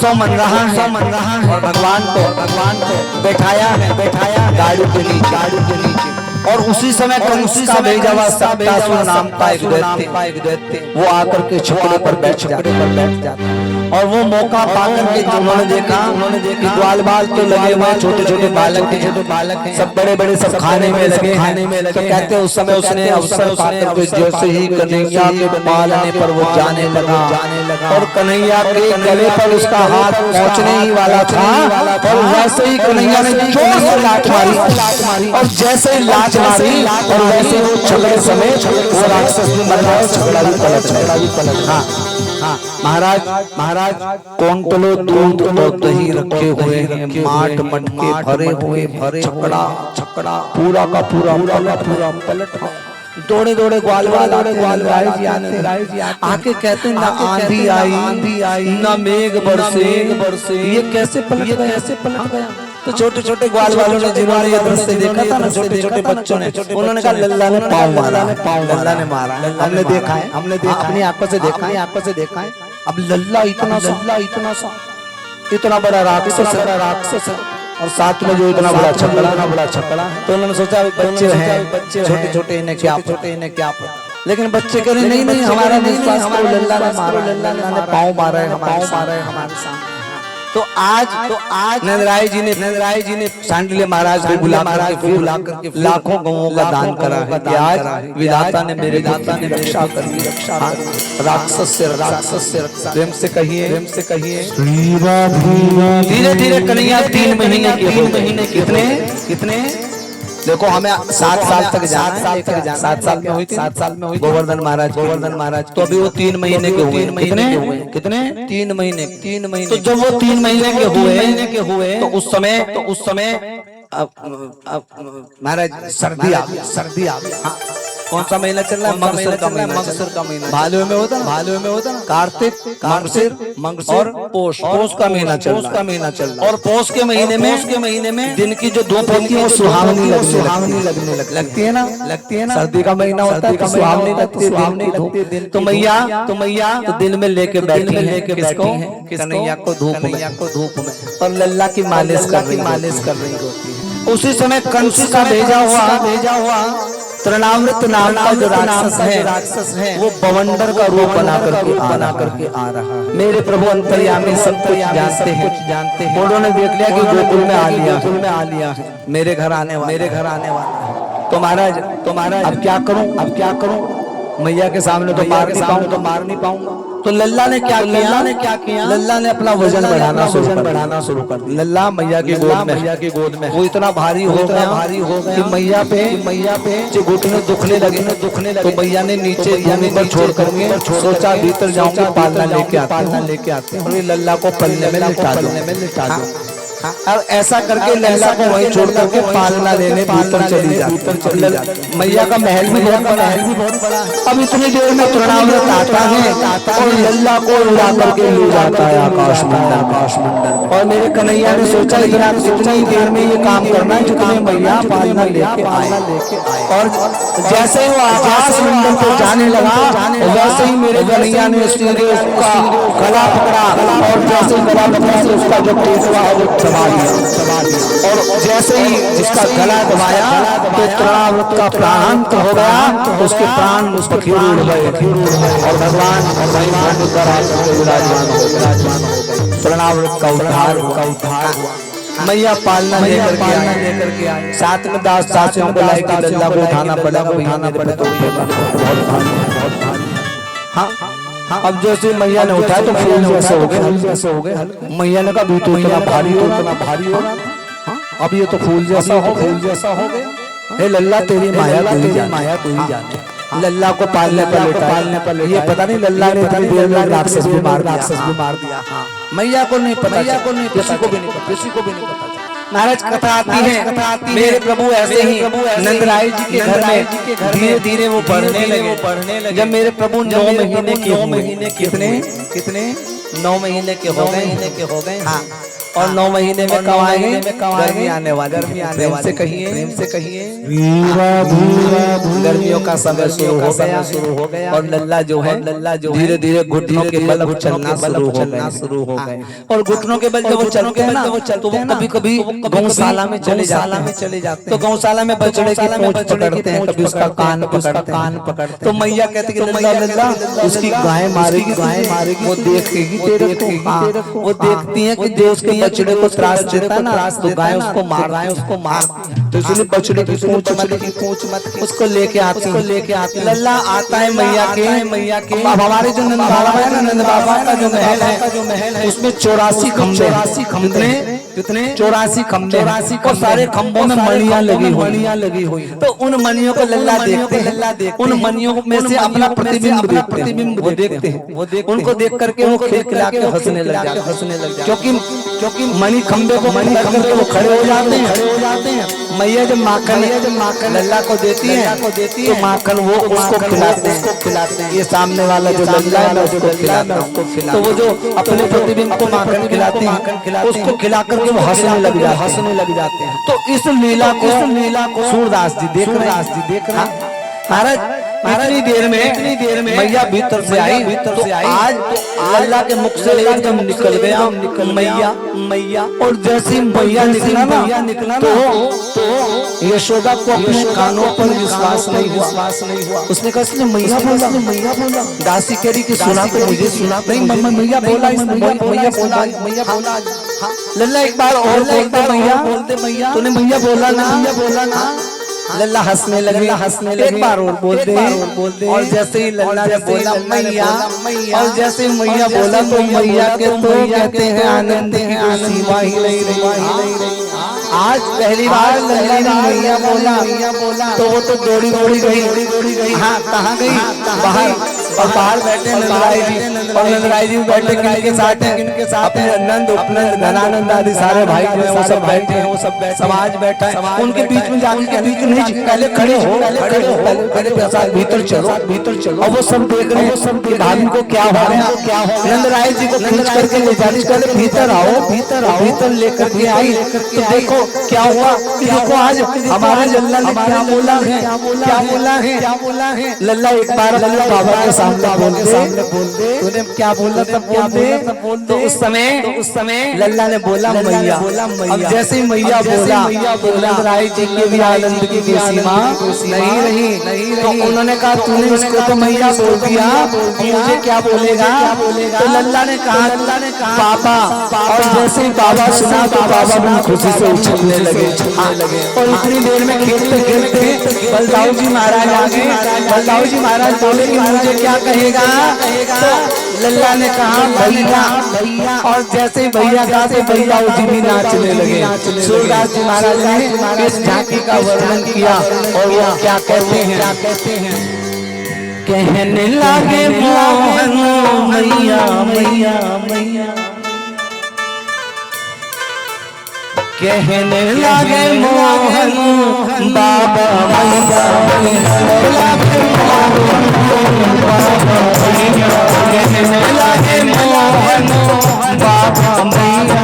उत्सव मन रहा है और भगवान को बैठाया गाड़ी के नीचे और उसी समय कंस का भेजा हुआ सप्तासुर नाम का एक दैत्य वो आकर के छकड़े पर बैठ जाता और वो मौका पाकर के उन्होंने देखा कि ग्वाल बाल तो लगे हुए छोटे बालक हैं सब बड़े सब खाने में लगे तो कहते उस समय उसने अवसर पाकर के जैसे ही कन्हैया के पालने पर वो जाने लगा और कन्हैया के गले पर उसका हाथ पहुंचने ही वाला था और वैसे ही कन्हैया ने जोर से लात मारी और जैसे ही लात मारी और वैसे वो छकड़े समेत वो राक्षस ने मरना छकड़ा भी पलट हाँ महाराज कौन तलो दूध और दही रखे हुए हैं माट मटके भरे छकड़ा पूरा का पूरा पलट दौड़े ग्वाल राय जी आके कहते हैं ना आंधी आई ना मेघ बरसे ये कैसे पलट गया तो छोटे ग्वाल वालों ने जिन्होंने ये दृश्य देखा था ना छोटे बच्चों ने उन्होंने कहा लल्ला ने पाँव मारा हमने देखा है अपनी आंखों से देखा है अब लल्ला इतना सा इतना बड़ा राक्षस है और साथ में जो इतना बड़ा छकड़ा है तो उन्होंने सोचा बच्चे हैं छोटे इन्हें क्या लेकिन बच्चे कह रहे नहीं हमारा विश्वास करो लल्ला ने पाँव मारा है हमारे सामने तो आज नंदराय जी ने सांडिल्य महाराज को बुला करके लाखों गौओं का दान करा है कि आज विधाता ने मेरे रक्षा कर राक्षस से प्रेम से कहिए धीरे कन्हैया 3 महीने के कितने देखो हमें 7 साल तक जाना 7 साल में हुई 7 साल में हुई गोवर्धन महाराज तो अभी वो 3 महीने के हुए कितने 3 महीने तो जब वो 3 महीने के हुए तो उस समय महाराज सर्दी आ गई कौन सा महीना चल रहा है मगसर का महीना भादव में होता ना कार्तिक मंगसिर और पोष का महीना चल रहा और पोष के महीने में दिन की जो धूप होती है वो सुहावनी लगती है ना सर्दी का महीना होता है सुहावनी लगती है तो मैया तो दिन में लेके बैठी है कन्हैया को धूप में और लल्ला की मालिश कर रही होती है उसी समय कंस का भेजा हुआ तृणामृत नाम का जो राक्षस है वो बवंडर का रूप बना करके आ रहा है मेरे प्रभु अंतर्यामी सब कुछ जानते हैं उन्होंने देख लिया कि गोकुल में आ लिया है मेरे घर आने वाला तो महाराज अब क्या करूं मैया के सामने तो मार नहीं पाऊंगा तो लल्ला ने क्या किया लल्ला ने अपना वजन बढ़ाना शुरू कर दिया लल्ला मैया की गोद में वो इतना भारी हो गया कि मैया पे जो घुटने दुखने लगे तो मैया ने नीचे जमीन पर छोड़ करके सोचा भीतर जाऊंगी पालना लेके आते और लल्ला को पलने में लिटा दो और ऐसा करके लल्ला को वहीं छोड़ करके पालना लेने भीतर चली जाती मैया का महल भी बहुत बड़ा है अब इतनी देर में तृणामृत आता है और लल्ला को उड़ा करके ले जाता है आकाश मंडल और मेरे कन्हैया ने सोचा इतनी देर में ये काम करना है जितने मैया पालना लेके आए और जैसे वो आकाश मंडल पे जाने लगा वैसे ही मेरे कन्हैया ने उसका गला पकड़ा और जैसे गला पकड़ा उसका जो पेशवा है वो और जैसे ही जिसका गला दबाया तो तृणामृत का प्राण हो गया उसके प्राण उसको खीर उड़ गए और भगवान विराजमान हो गए तृणामृत का उद्धार हुआ मैया पालना लेकर के आए साथ में दास दासियों को लाई कि लल्ला को उठाना पड़े तो बहुत भारी अब जैसे मैया ने उठाया तो फूल जैसे हो गए मैया ने कहा तो इतना भारी हो अब ये तो फूल जैसा हो गया हे लल्ला तेरी माया तू ही जाने लल्ला को पालने पर ये पता नहीं लल्ला ने इतनी देर में राक्षस भी मार दिया मैया को नहीं पता किसी को भी नहीं पता महाराज कथा आती है मेरे प्रभु ऐसे ही नंदराय जी के घर में धीरे धीरे वो पढ़ने लगे जब मेरे प्रभु 9 महीने कितने 9 महीने के हो गए हाँ और 9 महीने में कब आएंगे आने वाले प्रेम से कहिए गर्मियों का समय शुरू हो गया और लल्ला जो है धीरे धीरे घुटनों के बल चलना शुरू हो गए। और घुटनों के बल जब वो चलते हैं ना तो वो कभी कभी गौशाला में चले जाते तो गौशाला में बछड़े की पूंछ पकड़ते हैं, कभी उसका कान पकड़ते। तो मैया कहती है लल्ला उसकी गाय मारेगी वो देखेगी तेरे को, वो देखती है कि जो उसके बछड़े को त्रास देता ना तो गाय उसको मार तो इसलिए बछड़े की पूंछ मत उसको लेके आती लल्ला आता है मैया के अब हमारे जो नंद बाबा है ना, नंद बाबा का जो महल है उसमें 84 खंबे कितने 84 खंबे और सारे खंभों में मणियां लगी हुई। तो उन मणियों को लल्ला देखते उन मणियों में से अपना प्रतिबिंब वो देखते हैं। उनको देख करके वो खिलखिला के हंसने लग जाते क्योंकि मणि खंबे को वो खड़े हो जाते हैं। मैया जब माखन लल्ला को देती है तो माखन वो उसको खिलाते हैं। ये सामने वाला जो लल्ला है मैं उसको खिलाता हूँ। तो वो जो अपने प्रतिबिंब को माखन खिलाते हैं उसको खिला करके वो हंसने लग जाते हैं। तो इस लीला को सूरदास जी देख रहे हैं। महाराज इतनी देर में मैया भीतर से आई तो आज लल्ला के मुख से एकदम निकल गया मैया और जैसी मैया निकला तो यशोदा को अपने कानों पर विश्वास नहीं हुआ। उसने कहा इसने मैया बोला। दासी कह रही कि सुना तो मुझे सुना नहीं मैया बोला। लल्ला एक बार और बोलते मैया तूने मैया बोला ना। लल्ला हंसने लगे एक बार और बोल दे और जैसे ही लल्ला ने बोला मैया और जैसे मैया बोला तो मैया के तो कहते हैं आनंद की सीमा ही नहीं रही। आज पहली बार लल्ला ने मैया बोला तो वो तो दौड़ी गई। हाँ कहाँ गई? बाहर बैठे नंदराय जी और नंदराय जी बैठे किनके साथ अपने नंद उपनंद धनानंद आदि सारे भाई जो है वो सब बैठे हैं, वो सब समाज बैठा है। उनके बीच में जाकर के नहीं पहले खड़े हो पहले भीतर चलो। और वो सब देख रहे हैं सब भाभी को क्या हो रहा है। नंदराय जी को खींच करके ले जाने के भीतर आओ भीतर लेकर के आई तो देखो क्या हुआ। देखो आज हमारे लल्ला ने क्या बोला है। लल्ला एक बार लल्ला बाबा के सामने बोल दे तूने क्या बोला तब बोल दे। तो उस समय लल्ला ने बोला मैया। अब जैसे ही मैया बोला नंदराय जी के भी आनंद की सीमा नहीं रही। तो उन्होंने कहा तूने उसको तो मैया बोल दिया मुझे क्या बोलेगा। तो लल्ला ने कहा पापा। और जैसे ही बाबा सुना तो बाबा भी खुशी से उछलने लगे। और इतनी देर में खेलते बलदाऊ जी महाराज आ गए। बलदाऊ जी महाराज बोले कि मुझे क्या कहेगा। तो लल्ला ने कहा भैया। और जैसे ही भैया कहा तो बलदाऊ जी भी नाचने लगे। सूरदास जी महाराज ने इस झांकी का वर्णन किया और वो क्या कहते हैं। कहने लगे मोहन मैया कहने लगे मोहन बाबा मैया कहने लगे मोहन बाबा मैया बाबा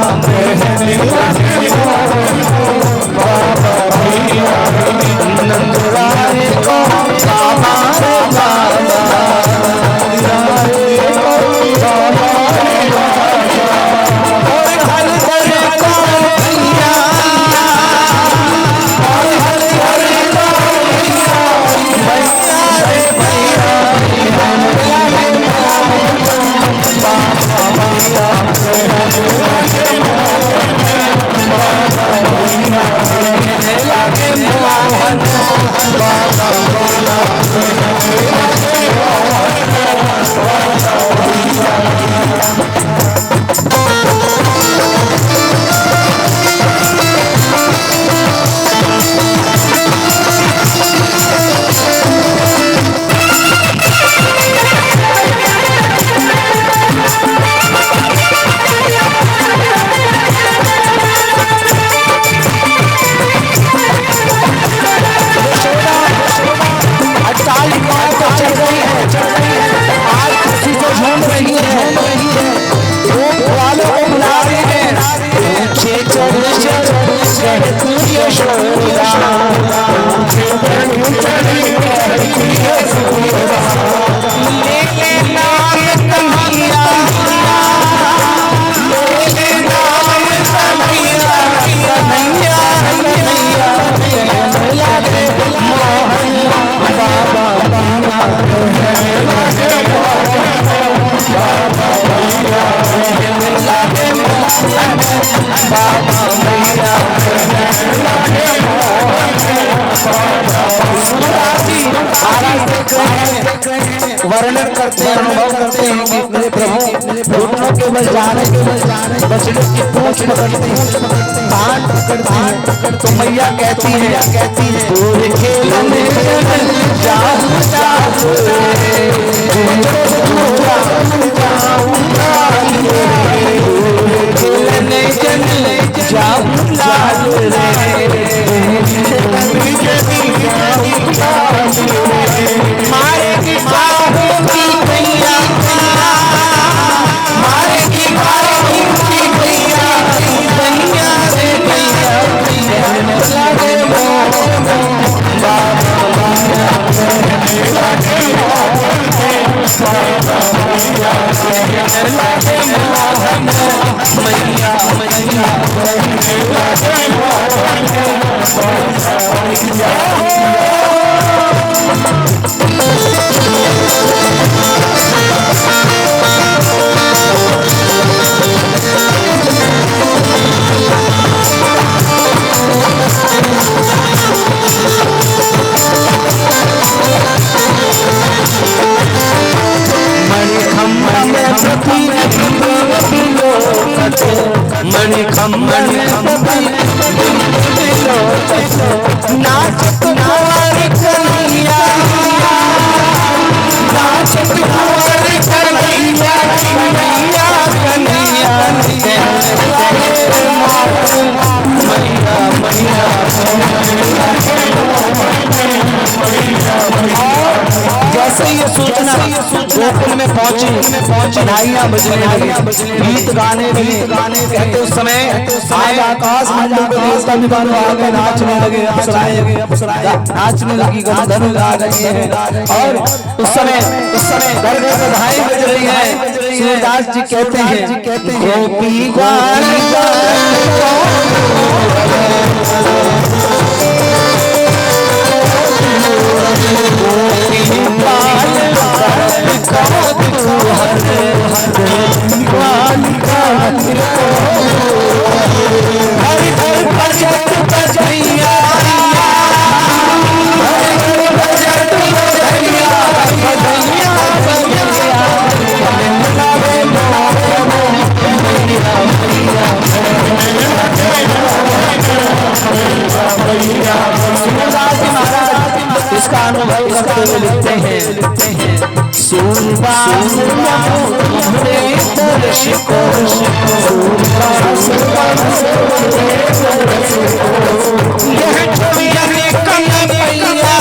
मैया नंदराय को बाबा वर्णन करते हैं, अनुभव करते हैं कि मेरे प्रभु घुटनों के बल जा रहे बछड़े की पूंछ पकड़ते हैं, कान पकड़ते हैं। तो मैया कहती है दूर खेलने जाऊं जाऊं खेलने जाऊं लाल मारे की बाहों की भैया मारे की बाहों की भैया भैया रे भैया लगे नाच तुम्हारी कन्हैया नाच तुम्हारी कन्हैया कन्हैया कन्हैया जैसे ये सूचना गोकुल में पहुंची बधाइयां बजने लगी, गीत गाने कहते उस समय आज आकाश मंडल पे देवता भी बानो आ गए, नाचने लगे, अप्सराएं नाचने लगी, गंधर्व गा रहे हैं। और उस समय घर घर बधाई बज रही है। सूरदास जी कहते हैं गोपी गान इसका अनुभव करते हुए लिखते हैं सुनबा दर्श को यह छोड़िया ने कन्हैया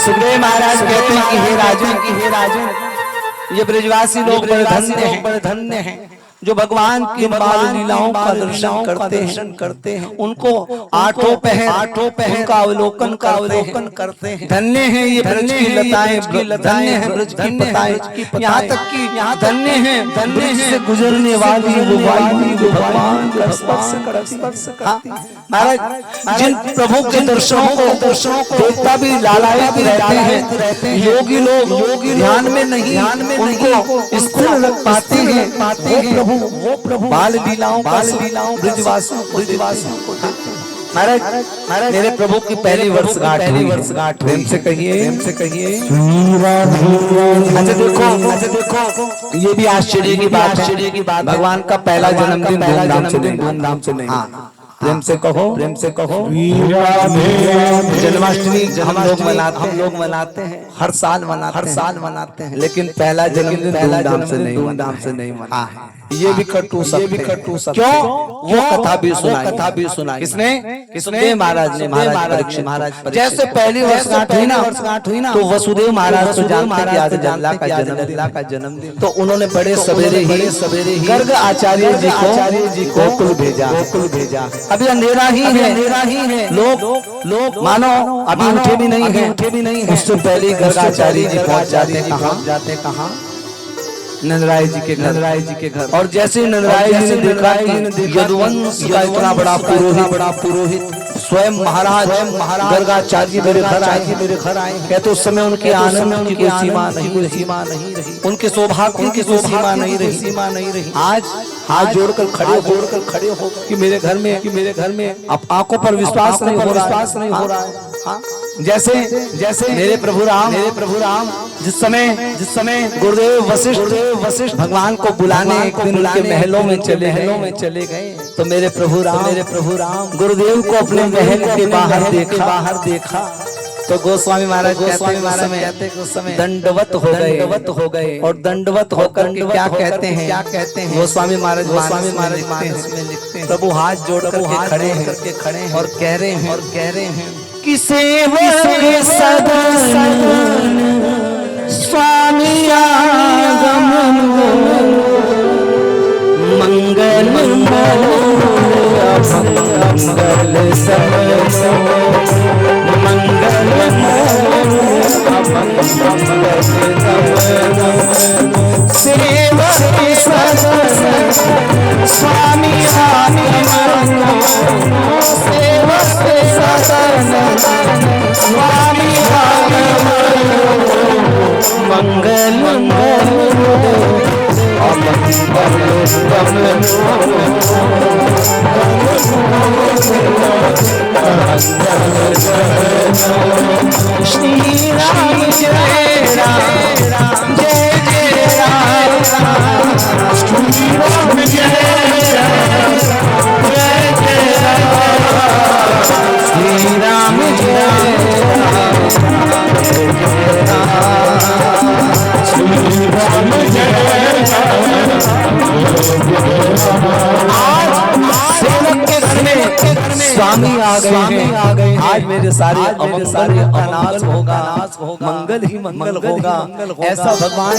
सुखदेव महाराज कहते हैं कि हे राजन ये ब्रजवासी लोग बड़े धन्य हैं जो भगवान की बाल लीलाओं का दर्शन करते हैं उनको आठों पहर उनका अवलोकन करते हैं। धन्य है ये ब्रज की लताएं, धन्य है ब्रज की पताएं, यहाँ तक कि धन्य है से गुजरने वाली वो वायु जो भगवान का स्पर्श करती है। महाराज जिन प्रभु के दर्शनों को देवता भी लालायित रहते हैं, योगी लोग ध्यान में नहीं उनको स्थिर रख पाते हैं। वो प्रभु बाल लीलाओं ब्रजवासियों को देते हैं। महाराज मेरे प्रभु की पहली वर्षगांठ प्रेम से कहिए अच्छा देखो ये भी आश्चर्य की बात भगवान का पहला जन्मदिन धूमधाम से नहीं प्रेम से कहो जन्माष्टमी हम लोग मनाते हैं हर साल मनाते हैं लेकिन पहला जन्मदिन धूमधाम से नहीं मना ये भी कटु क्यों वो कथा भी सुनाई किसने महाराज परीक्षित जैसे पहली वर्षगांठ हुई ना तो वसुदेव महाराज तो जानते हैं अल्लाह का जन्मदिन तो उन्होंने बड़े सवेरे ही गर्ग आचार्य जी को गोकुल भेजा अभी अंधेरा ही है लोग मानो अभी उठे भी नहीं है उससे पहले गर्गाचार्य जी पहुंच जाते कहाँ नंदराय जी के घर और जैसे नंदराय जी ने देखा कि यदुवंश का इतना बड़ा पुरोहित स्वयं महाराज गर्गाचार्य मेरे घर आए कहते उस समय उनके आनंद की कोई सीमा नहीं रही उनके सौभाग्य की कोई सीमा नहीं रही आज हाथ जोड़कर खड़े हो कि मेरे घर में अब आंखों पर विश्वास नहीं हो रहा है हाँ? जैसे मेरे प्रभु राम जिस समय गुरुदेव वशिष्ठ भगवान को बुलाने एक दिन उनके महलों में चले गए तो मेरे प्रभु राम गुरुदेव को अपने महल के बाहर देखा तो गोस्वामी महाराज कहते उस समय दंडवत हो गए और दंडवत होकर के क्या कहते हैं गोस्वामी महाराज लिखते हैं प्रभु हाथ जोड़कर के खड़े हैं और कह रहे हैं कि सेवक सदन स्वामी आगमन मंगल सेवक सदन स्वामी आगमन सेवक सदन स्वामी आगमन मंगल श्री राम जय राम जय जय राम श्री राम जय श्री राम स्वामी आ गए आज मेरे सारे अनाश होगा मंगल ही मंगल होगा ऐसा भगवान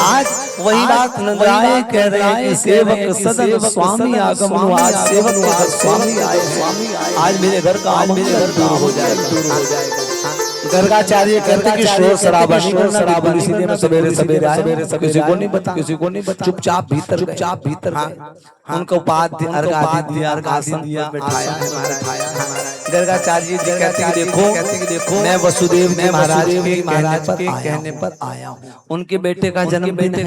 आज वही बात नंदराय कह रहे हैं कि सेवक सदन स्वामी आगमन आज सेवक के घर स्वामी आए आज मेरे घर का दूर हो जाएगा गर्गाचार्य कहते कि शोर शराबा इसीलिए मैं सवेरे आए किसी को नहीं बता चुपचाप भीतर उनको अर्घ दिया बैठाया गर्गाचार्य जी कहते कि देखो मैं वसुदेव जी महाराज के कहने पर आया हूँ उनके बेटे का जन्मदिन है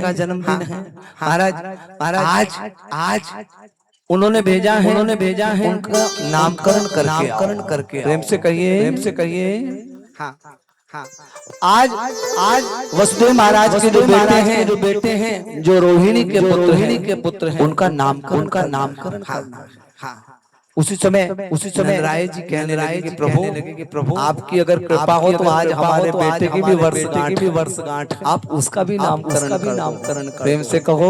महाराज आज उन्होंने भेजा है उनका नामकरण करके प्रेम से कहिए हाँ। आज वसुदेव महाराज के जो बेटे हैं जो रोहिणी के पुत्र हैं उनका नामकरण उसी समय राय जी कहने लगे कि प्रभु आपकी अगर कृपा हो तो आज हमारे बेटे की भी वर्षगांठ आप उसका भी नामकरण प्रेम से कहो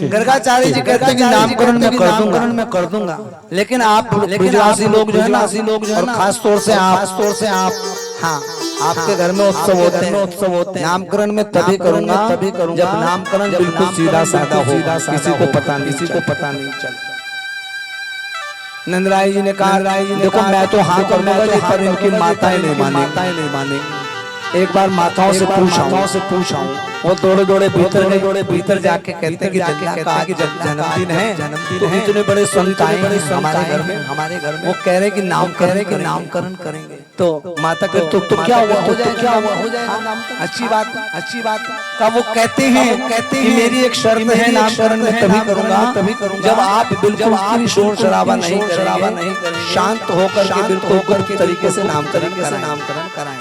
गर्गाचार्य जी कहते हैं कि नामकरण मैं कर दूंगा लेकिन आप ब्रजवासी लोग जो है ना खास तौर से आप हाँ आपके घर में उत्सव होते हैं नामकरण में तभी करूंगा जब नामकरण बिल्कुल सीधा साधा हो किसी को पता नहीं चले नंदराय जी ने कहा देखो मैं तो हाँ करूंगा पर इनकी माताएं नहीं माने एक बार माताओं से पूछा वो दौड़े भीतर जाके कहते हैं कि लल्ला का आज जन्मदिन है तो इतने बड़े संत आए हमारे घर में वो कह रहे कि नामकरण करेंगे। तो माता कहते तो क्या हुआ हो जाएगा अच्छी बात का वो कहते हैं कि मेरी एक शर्त है नामकरण में तभी करूंगा जब आप बिल्कुल शोर शराबा नहीं शांत होकर के बिल्कुल तरीके से नामकरण कराएं।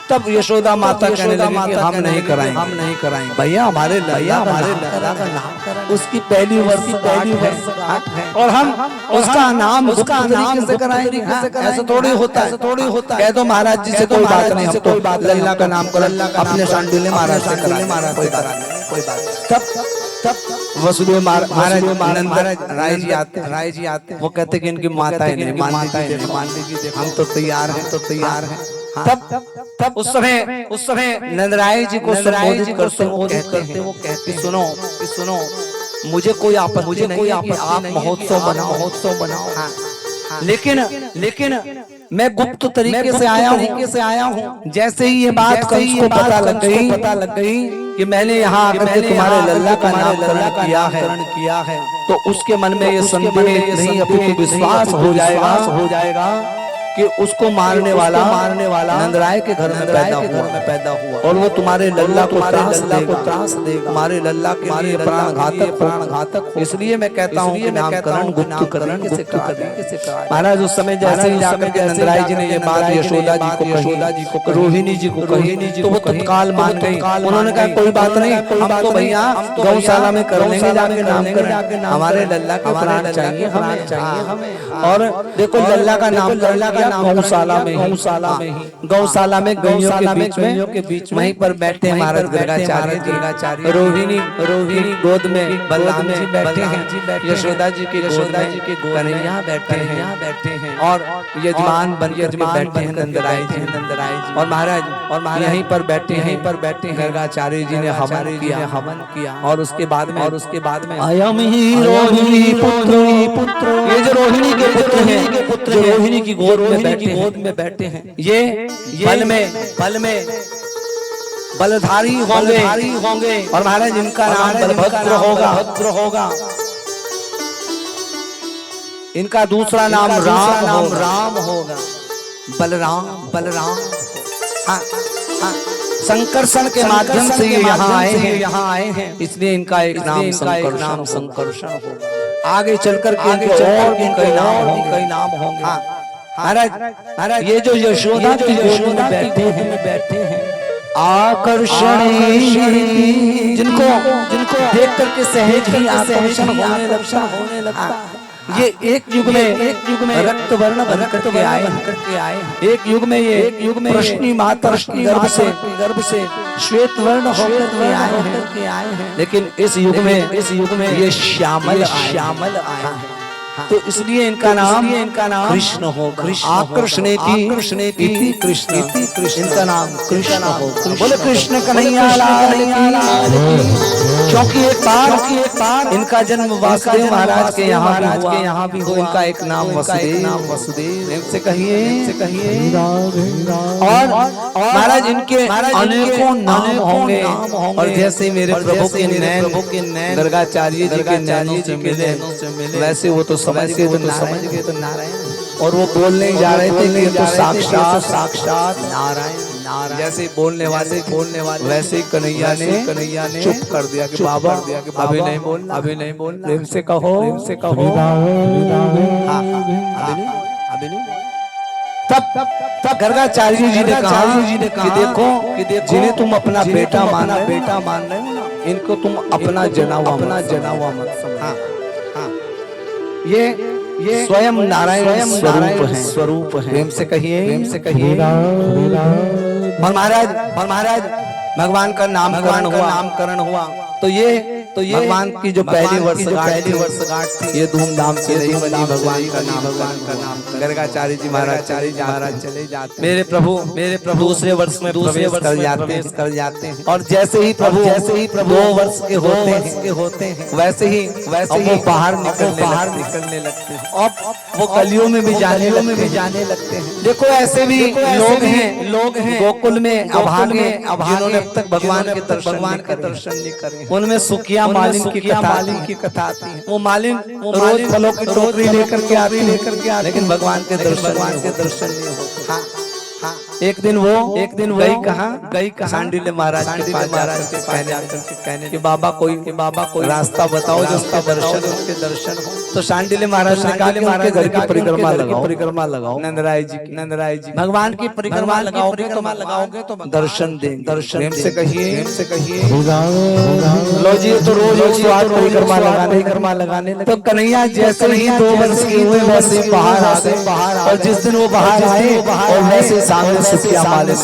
तब यशोदा माता कहने लगी कि हम नहीं कराएंगे भैया हमारे लल्ला का नाम उसकी पहली वर्ष है और हम उसका नाम से कराएंगे। ऐसा थोड़ी होता है कह दो महाराज जी से कोई बात नहीं हम तो लल्ला का नाम कर अपने शांडिल्य महाराज से कराएंगे कोई बात। तब वसुदेव महाराज राय जी आते वो कहते कि इनकी माताएं नहीं मान लीजिए हम तो तैयार हैं। तब उस समय नंदराय जी को संबोधित करते वो कहते सुनो मुझे कोई आपत्ति नहीं आप महोत्सव बनाओ लेकिन मैं गुप्त तरीके से आया हूँ। जैसे ही ये बात कंस को पता लग गई कि मैंने यहाँ आकर तुम्हारे लल्ला का नामकरण किया है तो उसके मन में ये संदेह नहीं अभी विश्वास हो जाएगा कि उसको मारने वाला नंदराय के घर में पैदा हुआ और वो तुम्हारे लल्ला को त्रास देगा तुम्हारे लल्ला के लिए प्राणघातक। इसलिए मैं कहता हूँ कि नामकरण गुप्त करने से महाराज उस समय जैसे ही जाकर के नंदराय जी ने ये बात यशोदा जी को रोहिणी जी को कही तो वो तत्काल मान गई। उन्होंने कहा कोई बात नहीं हम तो भैया गौशाला में कर लेंगे जाके नामकरण हमारे लल्ला के प्राण चाहिए हमें। और देखो लल्ला का नामकरण गौशाला में गैयों के बीच वहीं पर बैठे महाराज गर्गाचार्य रोहिणी गोद में बलराम जी बैठे हैं यशोदा जी के कन्हैया बैठे हैं और यजमान बनकर बैठे हैं नंदराय जी और महाराज यहीं पर बैठे हैं गर्गाचार्य जी ने हवन किया और उसके बाद में अयम ही रोहिणी पुत्र ये जो रोहिणी के पुत्र हैं जो रोहिणी की गोद में बैठे हैं ये बल में बलधारी होंगे और महाराज इनका नाम बलभद्र होगा। इनका दूसरा नाम राम होगा बलराम। हाँ संकर्षण के माध्यम से ये यहाँ आए हैं इसलिए इनका एक नाम संकर्षण होगा। आगे चलकर के और कई नाम होंगे। महाराज ये जो यशोदा की गोद में बैठे हैं आकर्षणी जिनको देख करके सहज ही आकर्षण होने लगता ये एक युग में रक्त वर्ण बनकर के आए एक युग में प्रश्नी माता गर्भ से श्वेत वर्ण होकर के आए हैं लेकिन इस युग में ये श्यामल आए हैं। तो इसलिए इनका नाम कृष्ण होगा। आकर्षणेति कृष्ण इनका नाम कृष्ण होगा। बोले कृष्ण कन्हैया लाल की। क्योंकि एक बार इनका जन्म वासुदेव महाराज के यहाँ भी हुआ। इनका एक नाम वसुदेव से कहिए और महाराज इनके अनेकों नाम होंगे और जैसे मेरे प्रभु के नैन गर्गाचार्य जी के नैनों से मिले वैसे वो तो समझ गए तो नारायण और वो बोलने जा रहे थे कि ये तो साक्षात नारायण जैसे बोलने वाले वैसे ही कन्हैया ने चुप कर दिया कि बाबा अभी नहीं बोल प्रेम से कहो अभी नहीं। तब गर्गाचार्य जी ने कहा कि देखो जिन्हें तुम अपना बेटा मान रहे हो ना इनको तुम अपना जनावा मत समझो। ये स्वयं नारायण स्वरूप है। प्रेम से कहिए और महाराज भगवान का नामकरण हुआ तो ये तो ये भगवान की जो पहली वर्षगांठ थी, ये धूमधाम से नहीं बनी। भगवान का नाम गर्गाचार्य जी महाराज चले जाते। मेरे प्रभु दूसरे वर्ष में कर जाते हैं। और जैसे ही प्रभु 2 वर्ष के होते हैं वैसे ही वो बाहर निकलने लगते हैं। अब वो गलियों में भी जाने लगते हैं। देखो ऐसे भी लोग हैं गोकुल में अभागे जिन्होंने अब तक भगवान के दर्शन नहीं करे। उनमें सुखिया मालिन की कथा आती है। वो मालिन रोज फलों की टोकरी लेकर के आती, लेकिन भगवान के दर्शन नहीं होते। हाँ, एक दिन वो गई कहाँ सांडिल्य महाराज के कहने कि बाबा कोई रास्ता बताओ जिसका दर्शन हो। तो सांडिल्य महाराज ने कहा कि उनके घर की परिक्रमा लगाओ नंदराय जी भगवान की परिक्रमा लगाओगे तो दर्शन देंगे। प्रेम से कहिए लो जी। तो रोज परिक्रमा लगाने लगे। तो कन्हैया जैसे ही 2 वर्ष की हुए वैसे बाहर आए। और जिस दिन वो बाहर आए और वैसे सामने सुखिया मालिन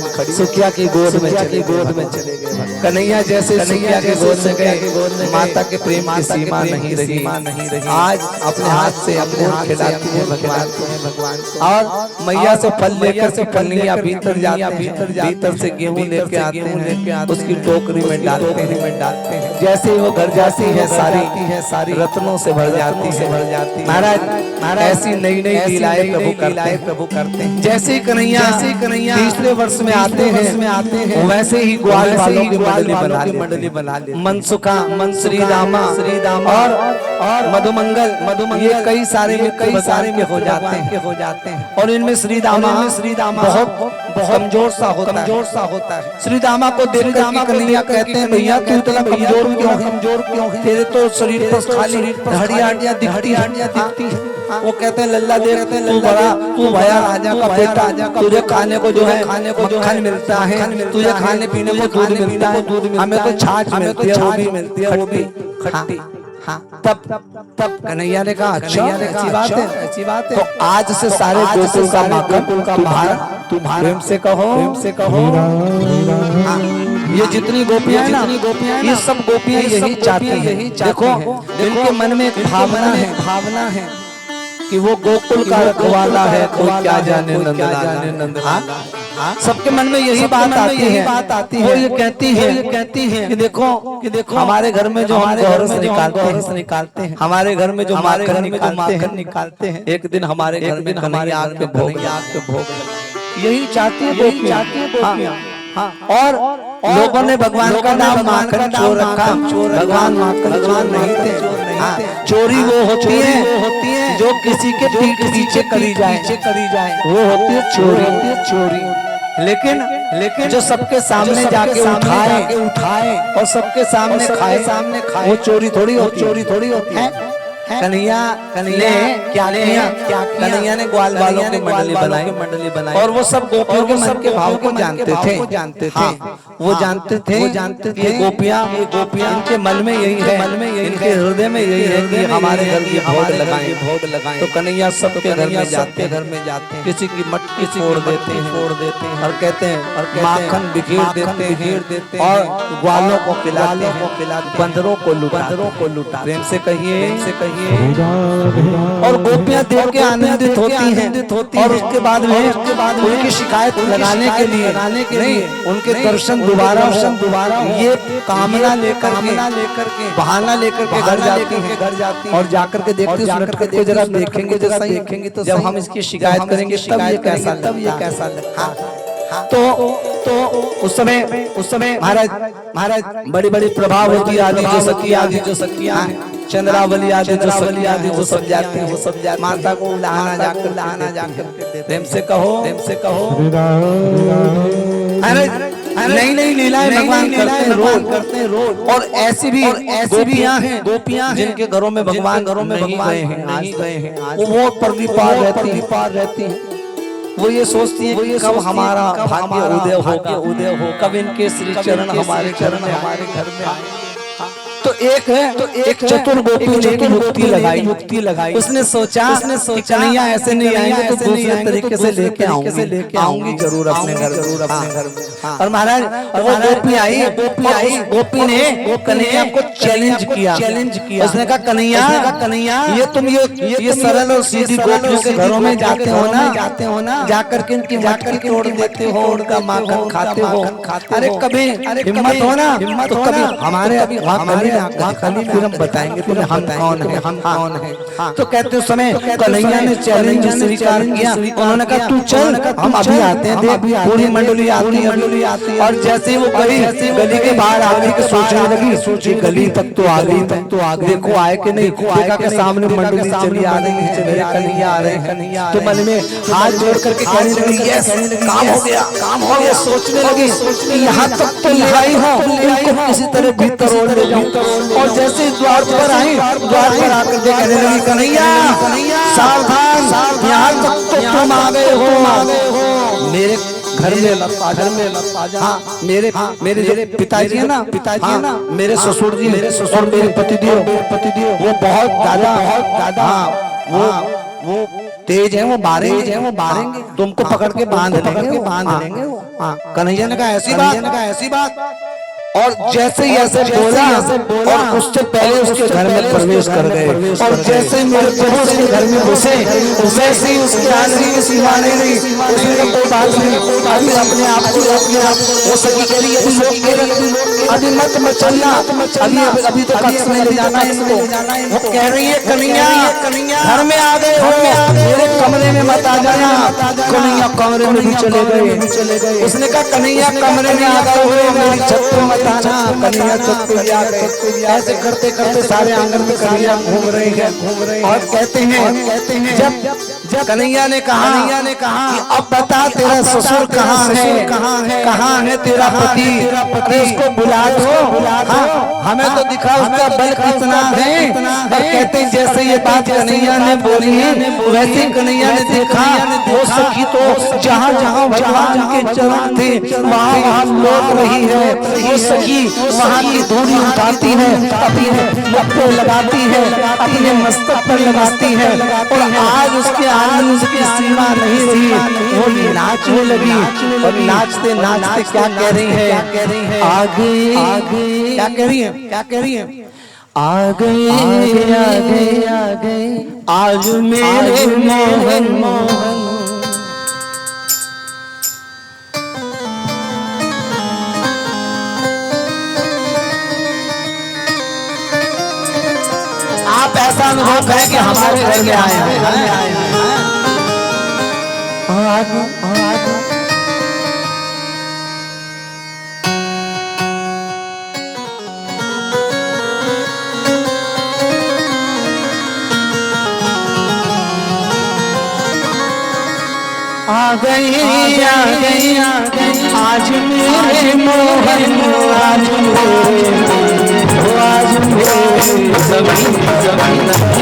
खड़ी सुखिया की गोद में चले गए। कन्हैया जैसे सुखिया के गोद में गए, माता के प्रेम की सीमा नहीं रही। आज अपने हाथ से अंगूर खिलाती है भगवान को। और मैया से फल लेकर से कन्हैया भीतर से गेहूं लेके आते हैं, उसकी टोकरी में डालते हैं। जैसे वो घर जाती है सारी रत्नों से भर जाती। महाराज ऐसी नई लीलाएं प्रभु करते हैं। जैसे कन्हैया तीसरे वर्ष में आते हैं वैसे ही ग्वाल वालों की मंडली बना ले। मनसुखा श्री दामा और मधुमंगल ये कई सारे में हो जाते हैं। और इनमें श्री दामा बहुत कमजोर सा होता है। श्री दामा को देख कर कन्हैया कहते हैं भैया तू इतना कमजोर क्यों है? तेरे तो शरीर पर खाली हड्डियां दिखती है। वो कहते हैं लल्ला देख तू भया राजा का बेटा, तुझे खाने को जो है मक्खन मिलता है, तुझे खाने पीने को दूध मिलता है, हमें तो छाछ मिलती है वो भी खट्टी। हाँ, तब कन्हैया ने कहा अच्छा अच्छी बात है। तो आज से सारे गोकुल का माखन तुम्हारा। प्रेम से कहो ये जितनी गोपियां हैं ना, ये सब गोपियां यही चाहती हैं। देखो इनके मन में एक भावना है कि वो गोकुल का रखवाला है, कोई क्या जाने नंदलाला। सबके मन में यही बात आती है। वो ये कहती है कि देखो हमारे घर में जो हम गौर से निकालते हैं, हमारे घर में जो माखन निकालते हैं, एक दिन हमारे घर में हमारे आग के भोग यही चाहती है गोपियां। और लोगों ने भगवान का नाम माखन चोर रखा। भगवान माखन नहीं थे। चोरी वो होती है जो किसी के पीठ पीछे करी जाए, वो होती है चोरी। लेकिन जो सबके सामने जाके उठाए और सबके सामने खाए वो चोरी थोड़ी होती है। कन्हैया ने क्या किया? कन्हैया ने ग्वाल वालों की मंडली बनाई और वो सब गोपियों के मन के भाव को जानते थे। वो जानते थे ये गोपियां इनके मन में यही है, इनके हृदय में यही है कि हमारे घर की भोग लगाएं। तो कन्हैया सबके घर में जाते हैं, किसी की मटकी फोड़ देते हैं और कहते हैं माखन बिखेर देते हैं और ग्वालों को खिलाते हैं, बंदरों को लुटा। प्रेम से कहिए और गोपियां देख के आनंदित होती हैं। और उसके बाद में उनकी शिकायत लगाने के लिए नहीं, उनके दर्शन दोबारा ये कामना लेकर के बहाना लेकर के घर जाती और जाकर के देखते हैं जरा देखेंगे तो जब हम इसकी शिकायत करेंगे तब ये कैसा लगता। तो उस समय महाराज बड़ी प्रभाव होती है आदि जो सखियां चंद्रावली आदि जो सब जाते हैं, वो सब जाते माता को लहाना जाकर प्रेम से कहो नई लीलाएं भगवान करते हैं रोज। और ऐसी भी गोपियां हैं जिनके घरों में भगवान नहीं गए हैं, वो परली पार रहती हैं। वो ये सोचती है कि कब हमारा भाग्य उदय हो, कब इनके श्री चरण हमारे घर में आए। तो एक चतुर गोपी ने युक्ति लगाई। उसने सोचा कन्हैया ऐसे नहीं आएंगे तो दूसरे तरीके से लेके आऊंगी जरूर अपने घर। और महाराज वो गोपी आई, गोपी ने कन्हैया को चैलेंज किया। उसने कहा कन्हैया ये तुम ये सरल और सीधी गोपियों के घरों में जाते हो ना, जाकर के इनकी मटकी तोड़ देते हो, उनका माखन खाते हो। अरे कभी हिम्मत हो ना तो कभी हमारे फिर हम बताएंगे तुम्हें हम कौन है। तो कहते उस समय कन्हैया ने चैलेंज स्वीकार किया। उन्होंने कहा तू चल, हम अभी आते हैं। देख पूरी मंडली आती है। और जैसे वो गली के बाहर आगे के सोचने लगी, गली तक तो आ गई, देखो आए कि नहीं। देखा के सामने मंडली चली आ रही है, मेरे कन्हैया आ रहे हैं। तो मन में हाथ जोड़ करके कहने लगी यस काम हो गया। सोचने लगी यहाँ तक तो लड़ाई हो, इनको किसी तरह भीतर ओढ़ ले जाऊं। और जैसे द्वार पर आई, द्वार पर आकर के कहने लगी कन्हैया सावधान, यहाँ तक तो तुम आ गए हो। मेरे घर में लपा जा। हाँ मेरे जो पिताजी है ना, मेरे ससुर जी और मेरे पतिदेव वो बहुत दादा वो तेज है, वो मारेंगे तुमको पकड़ के बांध लेंगे। कन्हैया ने कहा ऐसी बात। और जैसे ही ऐसे बोला और उससे पहले उसके घर में प्रवेश कर गए। और जैसे मेरे प्रभु उसके घर में घुसे, वैसे ही उसके आने की सीमा नहीं रही। उसने कोई बात नहीं, अभी अपने आप वो सही कह रही है अभी मत चलना, अभी तो कक्ष में ले जाना है इनको। वो कह रही है कन्हैया घर में आ गए हो, मेरे कमरे में मत आ जाना। कन्हैया कमरे में भी चले गए। उसने कहा कन्हैया कमरे में आ गए हो, मेरी छत पे बताना। कन्हैया छत पे आ गए। ऐसे करते करते सारे आंगन में कन्हैया घूम रही है। और कहते हैं जब कन्हैया ने कहा अब बता तेरा ससुर कहाँ है तेरा पति, उसको बुला दो। हमें तो दिखा उसका बल कितना है। और कहते हैं जैसे ये बात कन्हैया ने बोली वैसे कन्हैया ने देखा वो सखी तो जहाँ जहाँ भगवान के चरण थे वहाँ लौट रही है। वो सखी वहाँ की धूड़ी उठाती है, अपने मुख पे लगाती है, अपने मस्तक पर लगाती है। और आज उसके आनंद की सीमा नहीं रही, वो नाचने लगी। और नाचते क्या कह रही है आगे क्या कह रही है आ गए आज मेरे मोहन। आप ऐसा अनुभव करें कि हमारे घर में आए हैं। आ गई आज मेरे मोहन, आज मेरे जमीन नहीं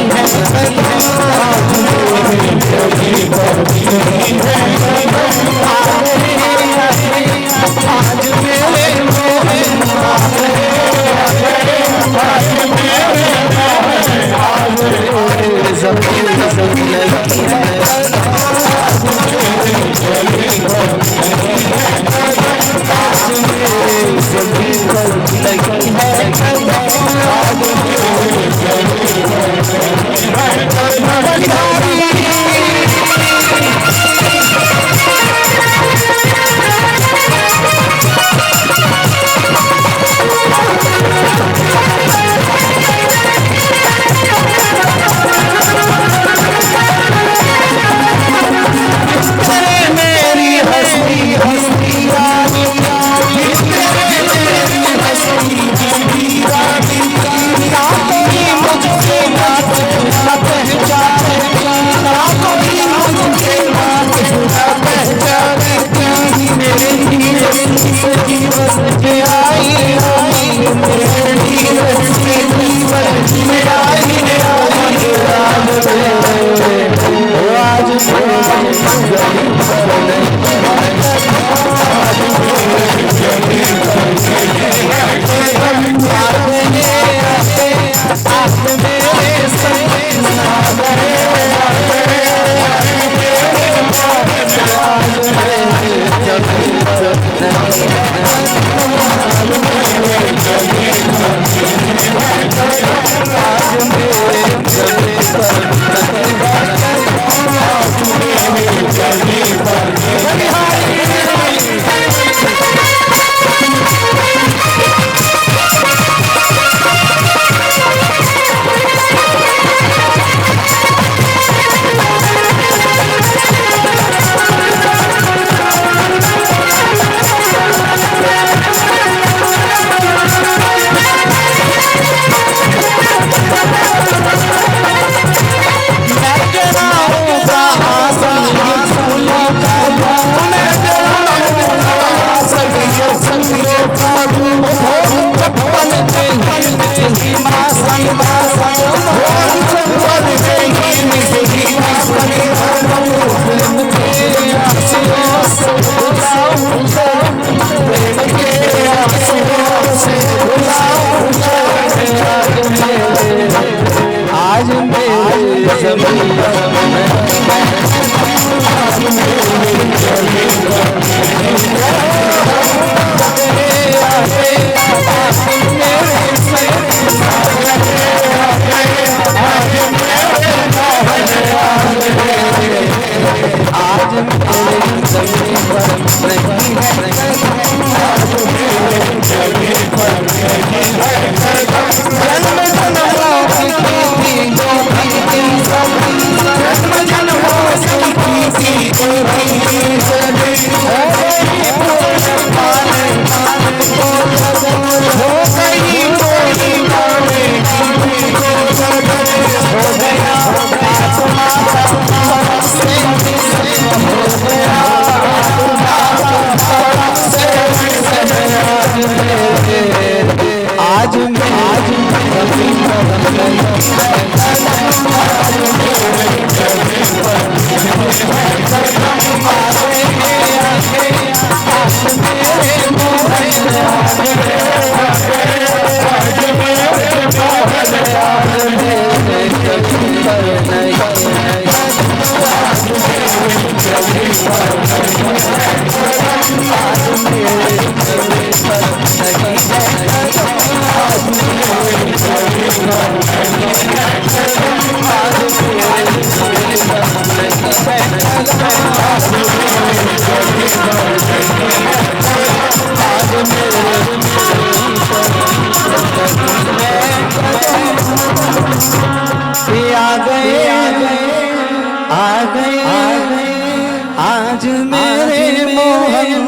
आज मेरे मोहन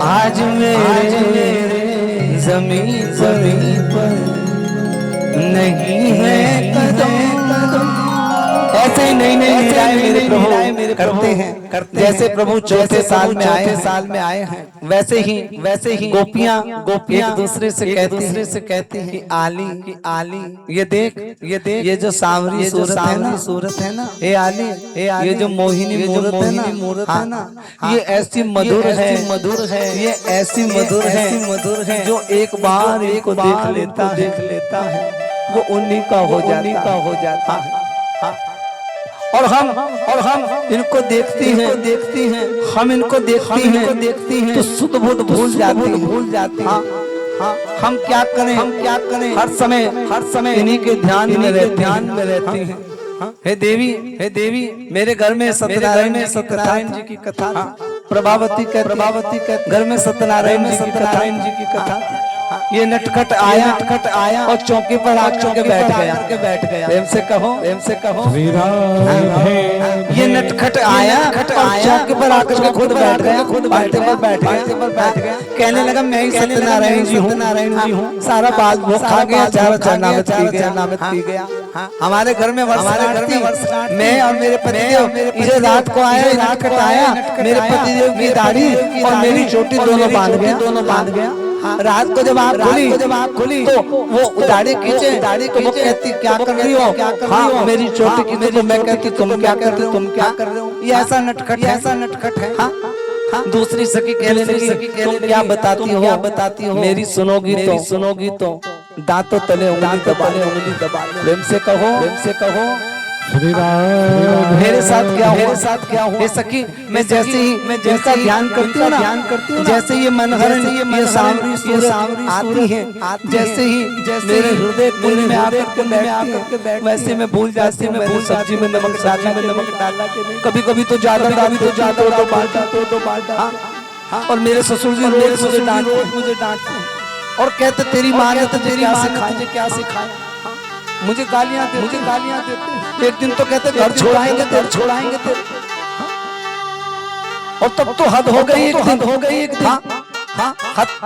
आज मेरे ज़मीन पर नहीं है कदम। ऐसे ही नहीं मेरे प्रभु करते जैसे प्रभु चौथे साल में आए हैं वैसे ही गोपियां एक दूसरे से कहती हैं कि आली ये देख ये जो सांवरी सूरत है ना ए आली ये जो मोहिनी मूरत है ना ये ऐसी मधुर है ये ऐसी मधुर है जो एक बार एक को देख लेता है वो उन्हीं का हो जाता है। और हम इनको देखती हैं हम इनको देखती हैं तो सुध बुध भूल जाते हैं। हम क्या करें हर समय इन्हीं के ध्यान में रहती हैं। हे देवी मेरे घर में सत्यनारायण जी की कथा प्रभावती कहते घर में सत्यनारायण जी की कथा। ये नटखट आया और चौकी पर आके बैठ गया। प्रेम से कहो ये नटखट आया और चौकी पर आकर के खुद बैठ गया। कहने लगा मैं ही सत्यनारायण जी हूँ। सारा बाल भोग खा गया, चरणामृत पी गया। हमारे घर में वर्षगांठ मैं और मेरे पति इसे रात को आया मेरे पतिदेव की दाढ़ी और मेरी चोटी दोनों बांध गया। रात को जब आप खुली तो वो दाढ़ी खींचे तो वो कहती क्या कर रही हो मेरी चोटी की तो मैं कहती तुम क्या कर रहे हो। ये ऐसा नटखट है। दूसरी सखी कहने लगी तुम क्या बताती हो मेरी सुनोगी तो दांतों तले उंगली दबा ले। प्रेम से कहो मेरे साथ क्या हुआ सखी। मैं जैसे ही जिनका ध्यान करती हूँ जैसे ये मनहरण ये सांवरी आती है जैसे ही मेरे हृदय कुंड में आकर बैठ वैसे मैं भूल जाती हूँ मैं सब्जी में नमक डाला कभी तो ज्यादा तो बाटा। और मेरे ससुर जी मुझे डांटते और कहते तेरी माँ ने तुझे क्या सिखाया। मुझे गालियां देते। एक दिन तो कहते घर छोड़ाएंगे तेरे। और तब तो हद हो गई एक दिन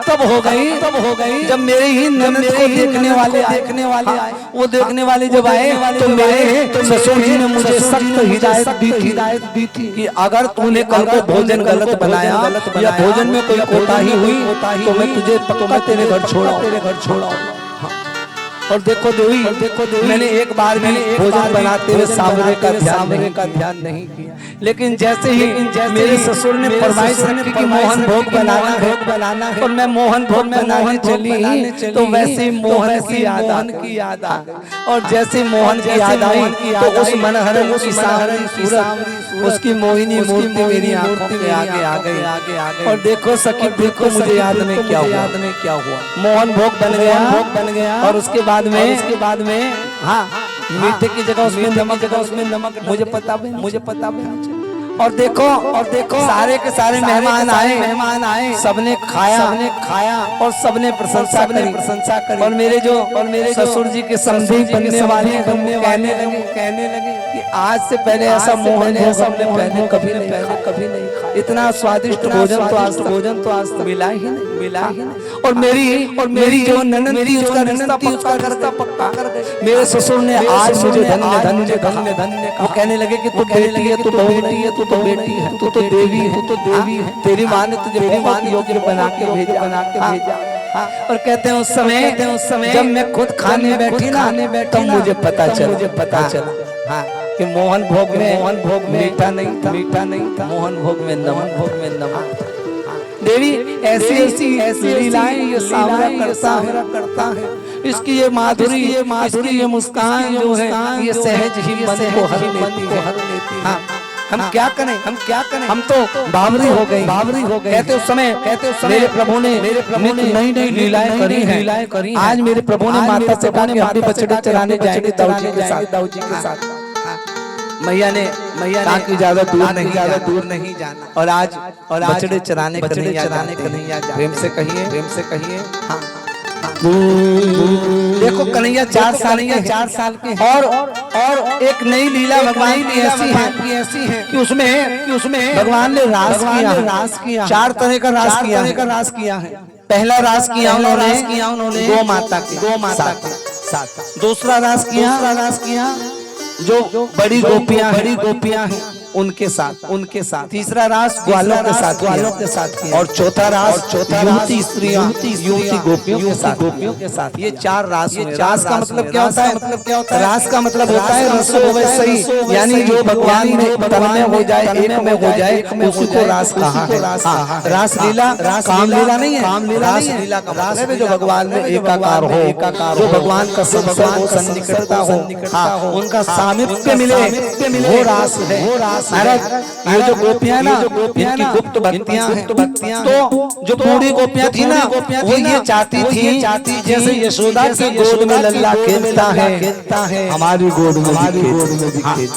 तब हो गई जब मेरे ही ननद को देखने वाले आए। वो देखने वाले जब आए तो मेरे ससुर जी ने मुझे सख्त हिदायत दी थी कि अगर तूने कल को भोजन गलत बनाया या भोजन में कोई कोताही हुई तो मैं तुझे पक्का तेरे घर छोड़ाऊंगा। और देखो देवी मैंने एक बार भी भोजन बनाते हुए सांवरे का ध्यान नहीं किया। लेकिन जैसे ही मेरे ससुर ने फरमाइश रखी कि मोहन भोग बनाना है और मैं मोहन भोग बनाने चली तो वैसे ही मोहन की याद आ गई। और जैसे मोहन की याद आई तो उस मनहरण की सांवरी सूरत उसकी मोहिनी मूर्ति मेरी आंखों के आगे आ गई। और देखो सखी देखो मुझे याद नहीं क्या हुआ मोहन भोग बन गया और उसके बाद में हाँ मीठे की जगह उसमें नमक मुझे पता भी। और देखो सारे के सारे मेहमान आए सबने खाया और सबने प्रशंसा करी। और मेरे ससुर जी के समधी बनने वाले कहने लगे कि आज से पहले ऐसा मोहन हमने कभी नहीं खाया। इतना स्वादिष्ट भोजन तो आज तक मिला ही नहीं। और मेरी जो ननद थी उसका रिश्ता पक्का कर गए। मेरे ससुर ने आज मुझे धन्य वो कहने लगे कि तू बेटी है, तू बहू नहीं है, तू तो बेटी है, तू तो देवी है, तेरी माँ ने तुझे बहुत योग्य बना के भेजा। और कहते हैं उस समय जब मैं खुद खाने बैठी तब मुझे पता चला कि मोहन भोग में मीठा नहीं था, मोहन भोग में नमक। देवी ऐसी लीलाएं ये सावरा करता है। इसकी ये माधुरी ये मुस्कान जो है ये सहज ही मन को हर लेती है। हम क्या करें हम तो बावरी हो गए। कहते उस समय मेरे प्रभु ने नई लीलाएं करी हैं। आज मेरे प्रभु ने माता से कहा कि हम भी बछड़े चराने जाएंगे दाऊ जी के साथ। मैया ने कहा कि ज्यादा दूर नहीं जाना। और आज बछड़े चराने कन्हैया जाते। प्रेम से कहिए हाँ। देखो कन्हैया 4 साल के और एक नई लीला भगवान की ऐसी है कि उसमें भगवान ने रास किया 4 तरह का रास किया है। पहला रास किया उन्होंने गौ माता के साथ। दूसरा रास किया जो बड़ी गोपियां हैं उनके साथ। तीसरा रास ग्वालों के साथ किया। और चौथा रास युवती स्त्रियां युवती गोपियों के साथ। ये 4 रास हुए। रास का मतलब क्या होता है? रास का मतलब होता है रसो, यानी जो भगवान में तन में हो जाए, एक में हो जाए, उसी को रास कहा है। रास लीला काम लीला नहीं है। रास लीला का मतलब है जो भगवान में एकाकार हो, जो भगवान का सन्निकटता हो, उनका सामिप्य मिले, वो रास है। ये जो गोपियां ना इनकी गुप्त भक्तियां तो जो बूढ़ी गोपियां थी ना वो ये चाहती थी जैसे यशोदा की गोद में लल्ला खेलता है हमारी गोद में भी खेले।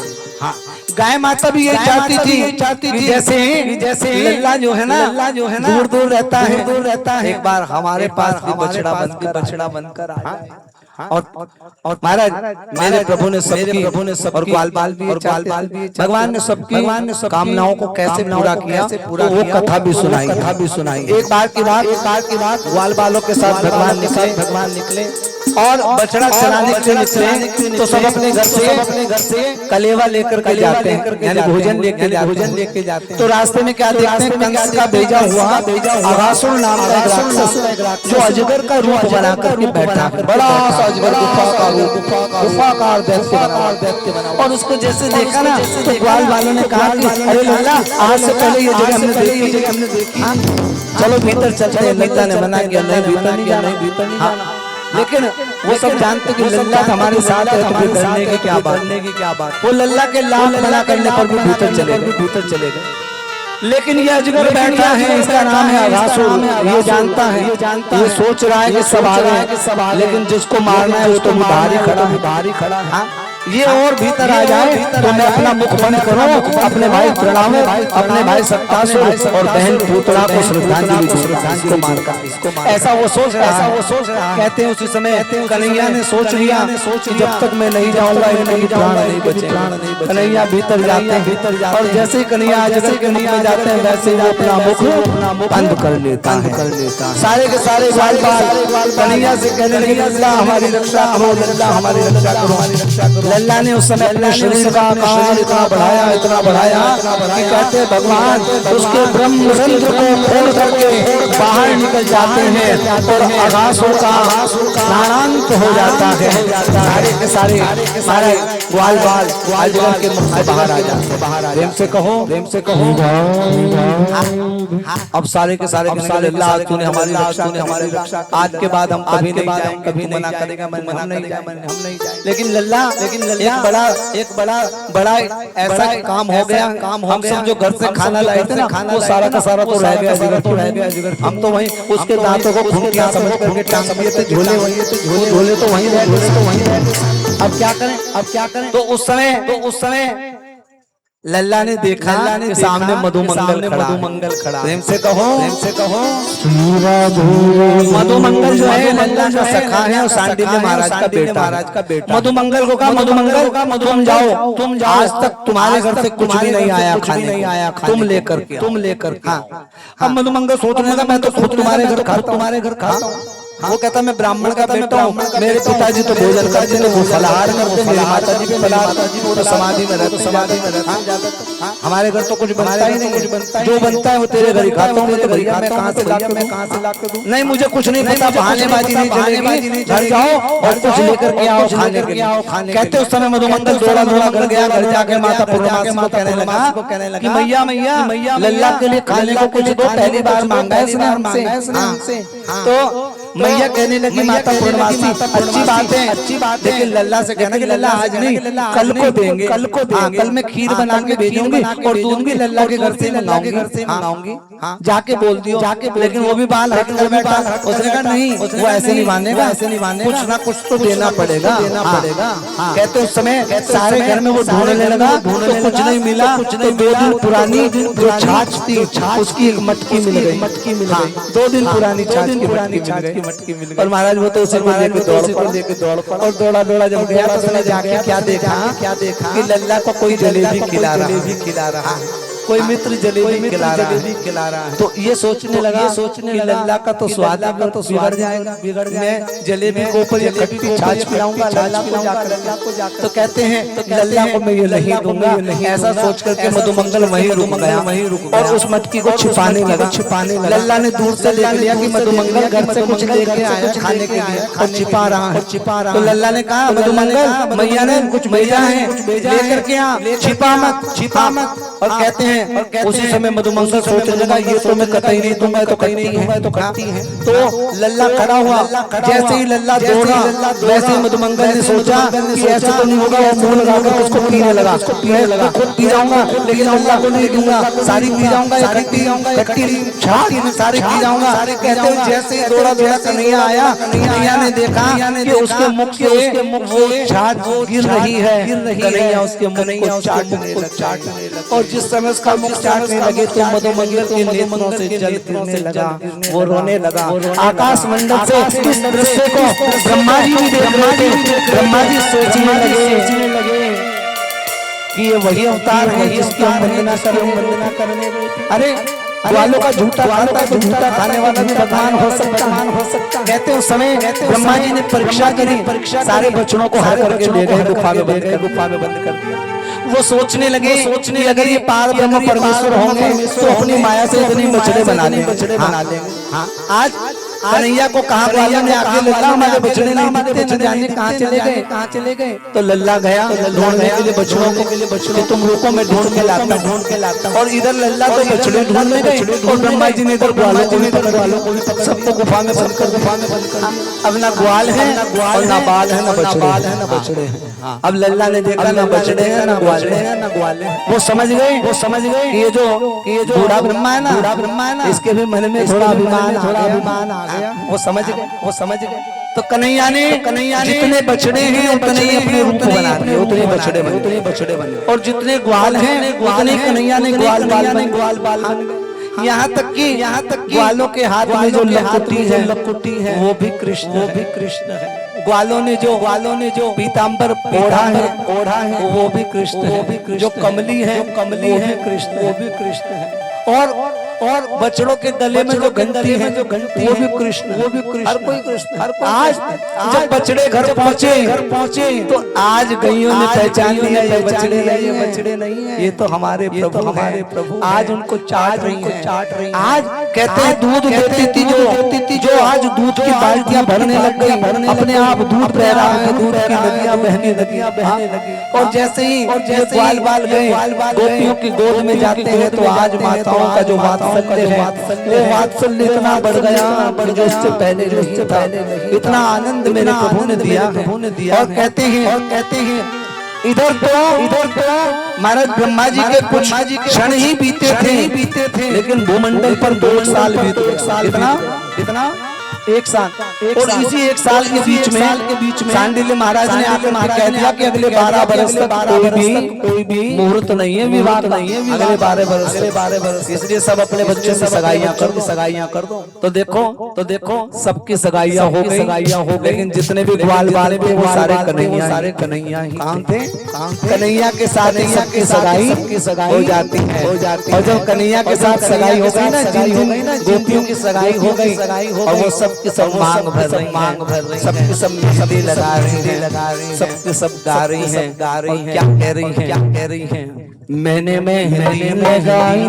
गाय माता भी यही चाहती थी जैसे लल्ला जो है ना दूर रहता है एक बार हमारे पास बछड़ा बनकर आ जाए। और महाराज मेरे प्रभु ने सबकी और ग्वाल भी भगवान ने सबकी कामनाओं को कैसे पूरा किया तो वो कथा भी सुनाई। एक बार की बात ग्वाल बालों के साथ भगवान निकले और बछड़ा चलाने के लिए निकले तो सब अपने घर से कलेवा लेकर के जाते हैं, यानी भोजन लेके जाते हैं। तो रास्ते में क्या देखते हैं? कंस का भेजा हुआ अघासुर नाम का राक्षस जो अजगर का रूप बना करके बैठा है। बड़ा सा अजगर गुफाकार दैत्य बना। और उसको जैसे देखा ना तो ग्वाल वालों ने कहा कि अरे लल्ला आज से पहले ये जगह हमने देखी, चलो भीतर चलते हैं। लल्ला ने मना किया, नहीं भीतर नहीं जाना। लेकिन वो सब जानते कि लल्ला हमारे साथ है तो फिर डरने की क्या बात। वो लल्ला के लाल मना करने पर भी भीतर चलेगा। लेकिन ये अजगर बैठा है, इसका नाम है अघासुर। ये जानता है, ये सोच रहा है कि सब आ गए, लेकिन जिसको मारना है वो तो बाहर ही खड़ा है। ये और भीतर आ जाए तो मैं अपना मुख बंद करूं, अपने भाई प्रणाम, अपने भाई सत्तासुर और बहन पूतला को श्रद्धांजलि दूं। ऐसा वो सोच रहा। कहते हैं उसी समय कन्हैया ने सोच लिया कि जब तक मैं नहीं जाऊंगा इनके प्राण नहीं बचेंगे। कन्हैया भीतर जाते हैं और जैसे ही कन्हैया अजगर के मुख में जाते हैं वैसे ही वो अपना मुख बंद कर लेता है। सारे के सारे ग्वाल कन्हैया से कहने लगे लल्ला हमारी रक्षा करो, लल्ला हमारी रक्षा करो। लल्ला ने उस समय अपने शरीर का आकार इतना बढ़ाया कि कहते भगवान उसके ब्रह्मरंध्र को खोल करके बाहर निकल जाते हैं और अघासुर का प्राणांत हो जाता है। सारे के सारे ग्वाल अजगर के मुख से बाहर आ जाते हैं। प्रेम से कहो अब सारे के सारे लल्ला तूने हमारी रक्षा, आज के बाद हम कभी नहीं मना करेगा, हम नहीं जाए। लेकिन लल्ला एक बड़ा ऐसा काम हो गया। हम सब जो घर से खाना लाए थे ना वो सारा का सारा तो रह गया। हम तो वहीं उसके दांतों को खूंटियां समझ करके टांग दिए थे, झोले तो वहीं रह गए। अब क्या करें? तो उस समय लल्ला ने देखा कि सामने मधुमंगल खड़ा। प्रेम से कहो मधुमंगल जो है लल्ला का सखा है और सांडिल्य महाराज का बेटा। मधुमंगल को कहा मधुमंगल तुम जाओ, आज तक तुम्हारे घर से कुछ भी नहीं आया खाने, तुम लेकर के। अब मधुमंगल सोचने लगा मैं तो खुद तुम्हारे घर खाता हूँ। वो कहता मैं ब्राह्मण का बेटा हूँ, मेरे पिताजी तो भोजन करते थे, वो फलाहार करते, मेरी माताजी भी फलाहार करती, वो तो समाधि में रहते। हमारे घर तो कुछ बनता ही नहीं, जो बनता है वो तेरे घर ही खाता हूँ। तो भैया मैं कहाँ से ला के दूं? नहीं मुझे कुछ नहीं पता, बहानेबाजी नहीं चलेगी, घर जाओ और कुछ लेकर के आओ खाने के लिए। कहते उस समय मधुमंगल दौड़ा घर गया, घर जाके माता पूर्णमासी को कहने लगा कि मैया लल्ला के लिए खाने को कुछ दो, पहली बार मांगा है इसने हमसे। तो मैया कहने लगी माता पूर्णमासी अच्छी बात है, लेकिन लल्ला से कहना कि लल्ला आज नहीं कल को देंगे। कल मैं खीर बना के भेजूंगी और दूध भी लल्ला के घर से मंगाऊंगी, जाके बोल दियो। लेकिन वो भी बाल हट कर बैठा। उसने कहा नहीं वो ऐसे नहीं मानेगा, कुछ ना कुछ तो देना पड़ेगा। कहते उस समय सारे घर में वो ढूंढने लगा, तो कुछ नहीं मिला। तो 2 दिन पुरानी जो छाछ थी उसकी एक मटकी मिल गई। 2 दिन पुरानी छाछ की मटकी मिल गई। और महाराज वो तो उसे लेके दौड़ पड़ा और दौड़ा जब गया तो उसने जाके क्या देखा कि लल्ला को कोई जलेबी खिला रहा है, कोई मित्र जलेबी खिला रहा है। तो ये सोचने लगा कि लल्ला का तो स्वाद बिगड़ जाएगा, मैं जलेबी को ऊपर ये खट्टी छाछ पिलाऊंगा लल्ला को जाकर। तो कहते हैं लल्ला को मैं ये नहीं दूंगा। ऐसा सोच करके मधुमंगल वहीं रुक गया और उस मटकी को छिपाने लगा। लल्ला ने दूर से देख लिया कि मधुमंगल घर से कुछ लेके आया खाने के लिए और छिपा रहा है। तो लल्ला ने कहा मधुमंगल मैया ने कुछ भेजा है, लेकर के आ, छिपा मत। और कहते हैं उसी समय मधुमंगल सोचने लगा ये तो मैं कतई नहीं दूंगा, तो करती है। तो लल्ला खड़ा हुआ, जैसे ही लल्ला दौड़ा वैसे ही मधुमंगल ने सोचा कि ऐसे तो नहीं होगा। वो मुंह लगाकर उसको पीने लगा। खुद पी जाऊंगा लेकिन लल्ला को नहीं दूंगा, सारी पी जाऊंगा, खट्टी छाछ सारी पी जाऊंगा। कहते हैं जैसे ही दौड़ा कन्हैया आया, कन्हैया ने देखा कि उसके मुख से छाछ गिर रही है। कन्हैया उसके मुख को चाटने लगा और जिस समय उसका मुख चाटने लगे तो मधुमंगल के नेत्रों से जल गिरने लगा, वो रोने लगा। आकाश मंडल से इस दृश्य को ब्रह्मा जी भी देख रहे थे। ब्रह्मा जी सोचने लगे कि ये वही अवतार है जिसकी हम वंदना करने। अरे ग्वालों का झूठा खाता है तो झूठा खाने वाला भी भगवान हो सकता। कहते उस समय ब्रह्मा जी ने परीक्षा करी, सारे बच्चों को हर करके ले गए, गुफा में बंद कर दिया। वो सोचने लगे अगर ये पार ब्रह्म परमेश्वर होंगे तो अपनी माया से इतनी बछड़े बना लेंगे। आज कन्हैया को कहा ग्वालों ने आके लल्ला हमारे बछड़े नहीं मिलते, न जाने कहाँ चले गए। तो लल्ला गया ढूंढने के लिए बछड़ों, तुम रुको मैं ढूंढ के लाता। और इधर लल्ला तो बछड़े ढूंढने गए और ब्रह्मा जी ने इधर ग्वालों को भी पकड़, सबको गुफा में बंद कर। अब ना ग्वाल है और ना बाल है, ना बछड़े हैं। अब लल्ला ने देखा ना बछड़े हैं ना ग्वाल है। वो समझ गए ये जो बूढ़ा ब्रह्मा है ना, इसके भी मन में थोड़ा अभिमान आ गया। वो समझ गए। तो कन्हैया ने जितने बछड़े हैं उतने ही अपने रूप बना दिए, उतने बछड़े बने। और जितने ग्वाल हैं उतने कन्हैया ने ग्वाल बाल बन गए। यहाँ तक कि ग्वालों के हाथ में जो लकुटी है वो भी कृष्ण है। ग्वालों ने जो पीतांबर ओढ़ा है वो भी कृष्ण है। जो कमली है वो भी कृष्ण है। और बछड़ों के गले में जो घंटी है वो भी कृष्ण। हर कोई कृष्ण। आज जब बछड़े घर पहुंचे तो आज गईयों ने पहचान लिया ये बछड़े नहीं है, ये तो हमारे प्रभु। आज उनको चाट रही है। आज कहते हैं दूध देती थी जो आज दूध की बाल्टियां भरने लग गई, अपने आप दूध बह रहा है, दूध की नदियां बहने लगी। और जैसे ही ग्वाल बाल गए गोपियों की गोद में जाते हैं तो आज माताओं का जो वात्सल्य इतना बढ़ गया जो इससे पहले इतना आनंद मेरे प्रभु ने दिया। और कहते हैं इधर तो महाराज ब्रह्मा जी के कुछ क्षण ही बीते थे, लेकिन भूमंडल पर 2 साल बीते। कितना एक साल और इसी एक साल के बीच में सांडिल्य महाराज ने आकर कह दिया कि अगले 12 वर्ष तक कोई भी मुहूर्त नहीं है, विवाह नहीं है, अगले 12 वर्ष। इसलिए सब अपने बच्चों से सगाइयां कर दो। तो देखो सबकी सगाइयां हो गई, लेकिन जितने भी ग्वाल वाले थे वो सारे कन्हैया ही थे। कन्हैया के साथ ही सबकी सगाई हो जाती है। और जब कन्हैया के साथ सगाई हो गई ना, गोपियों की सगाई हो गई और वो सबकी सब मांग भर रही, सबकी सब मेहंदी लगा रही है, सबकी सब गा रही है। क्या कह रही है? मैंने मेहंदी लगाई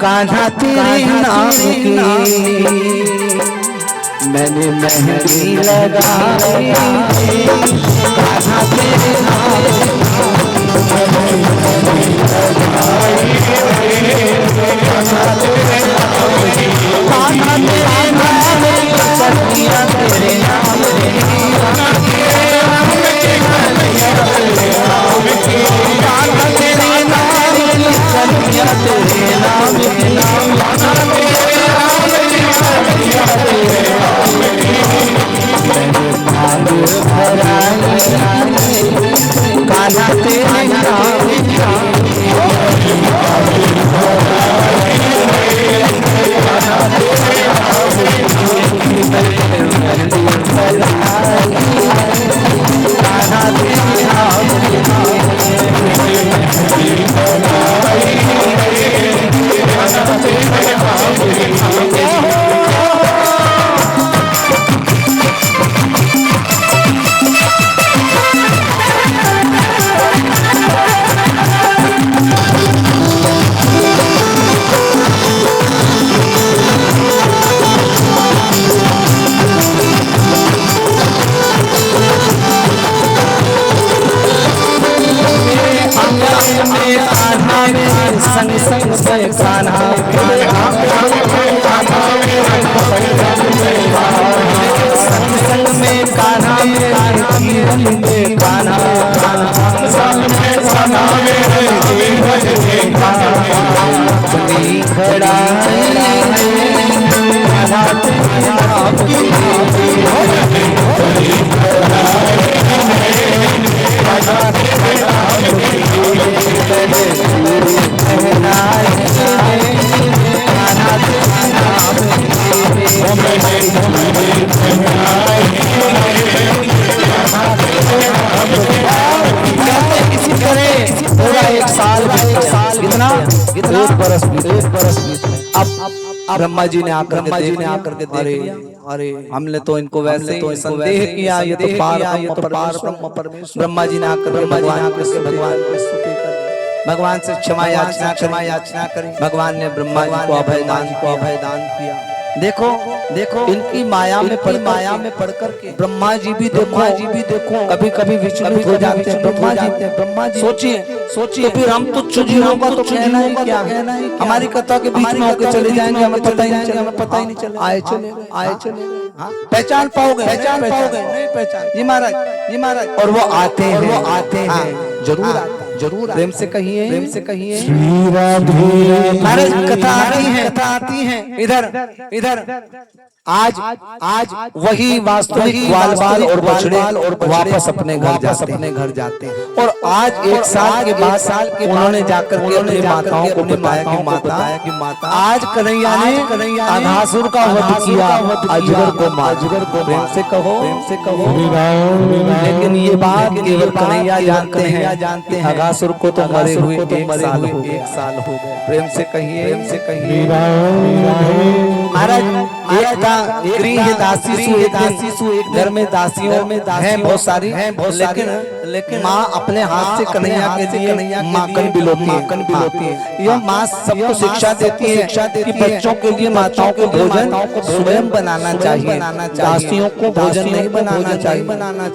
कान्हा तेरे नाम की, मैंने मेहंदी लगाई कान्हा तेरे नाम कान्हा तेरे संग से कान्हा संग में कान्हा में कान्हा खड़ा एक बरस अब ब्रह्मा जी ने आकर के देख लिया, अरे हमने तो इनको वैसे ही संदेह किया, ये तो पार ब्रह्म परमेश्वर। ब्रह्मा जी ने आकर भगवान की स्तुति कर, भगवान से क्षमा याचना करी। भगवान ने ब्रह्मा जी को अभयदान किया। देखो इनकी माया में पड़ करके ब्रह्मा जी भी देखो कभी विचलित हो जाते हैं। ब्रह्मा जी सोचिए फिर हम तुच्छ जीव होगा तो कहना ही क्या है? हमारी कथा के बीच में होकर चले जाएंगे, हमें पता ही नहीं चलेगा। आए चले पहचान पाओगे नहीं पहचान जी महाराज। और वो आते हैं जरूर प्रेम से कहिए श्री राधे। महाराज कथा आती है इधर आज वही वास्तविक ग्वाल और बछड़े वापस अपने घर जाते हैं। और आज एक साल के बाद उन्होंने जाकर के अपनी माताओं को बताया कि माता आज कन्हैया ने अघासुर का वध किया, अजगर को प्रेम से कहो। लेकिन ये बात केवल कन्हैया जानते हैं, अघासुर को तो मरे हुए एक साल हो गए। प्रेम से कहिए महाराज। दासी एक घर में दासियों में हैं बहुत सारी, लेकिन माँ अपने हाथ से कन्हैया के लिए माखन बिलोती है। यह माँ सबको शिक्षा देती है कि बच्चों के लिए माताओं को भोजन स्वयं बनाना चाहिए, दासियों को भोजन नहीं बनाना चाहिए।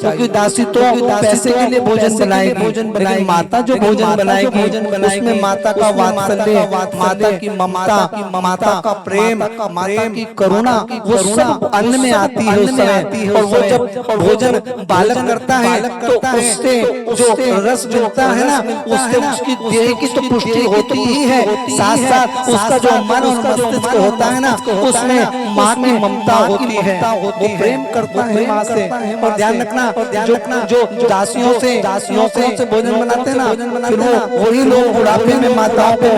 क्योंकि दासी तो पैसे के लिए भोजन बनाएगी, माता जो भोजन बनाएगी उसमें माता का वात्सल्य, माता की ममता, माता का प्रेम, माता की करुणा करुणा वो सब अन्न में आती है उस समय। और वो जब भोजन बालक करता है तो उससे जो रस मिलता है ना, उससे उसकी देह की तो पुष्टि होती ही है, साथ साथ उसका जो मन और मस्तिष्क होता है ना, उसमें माँ की ममता होती है, वो प्रेम करता है माँ से। और ध्यान रखना, जो दासियों से नौकरों से भोजन बनाते हैं ना, फिर वो वही लोग बुढ़ापे में माताओं को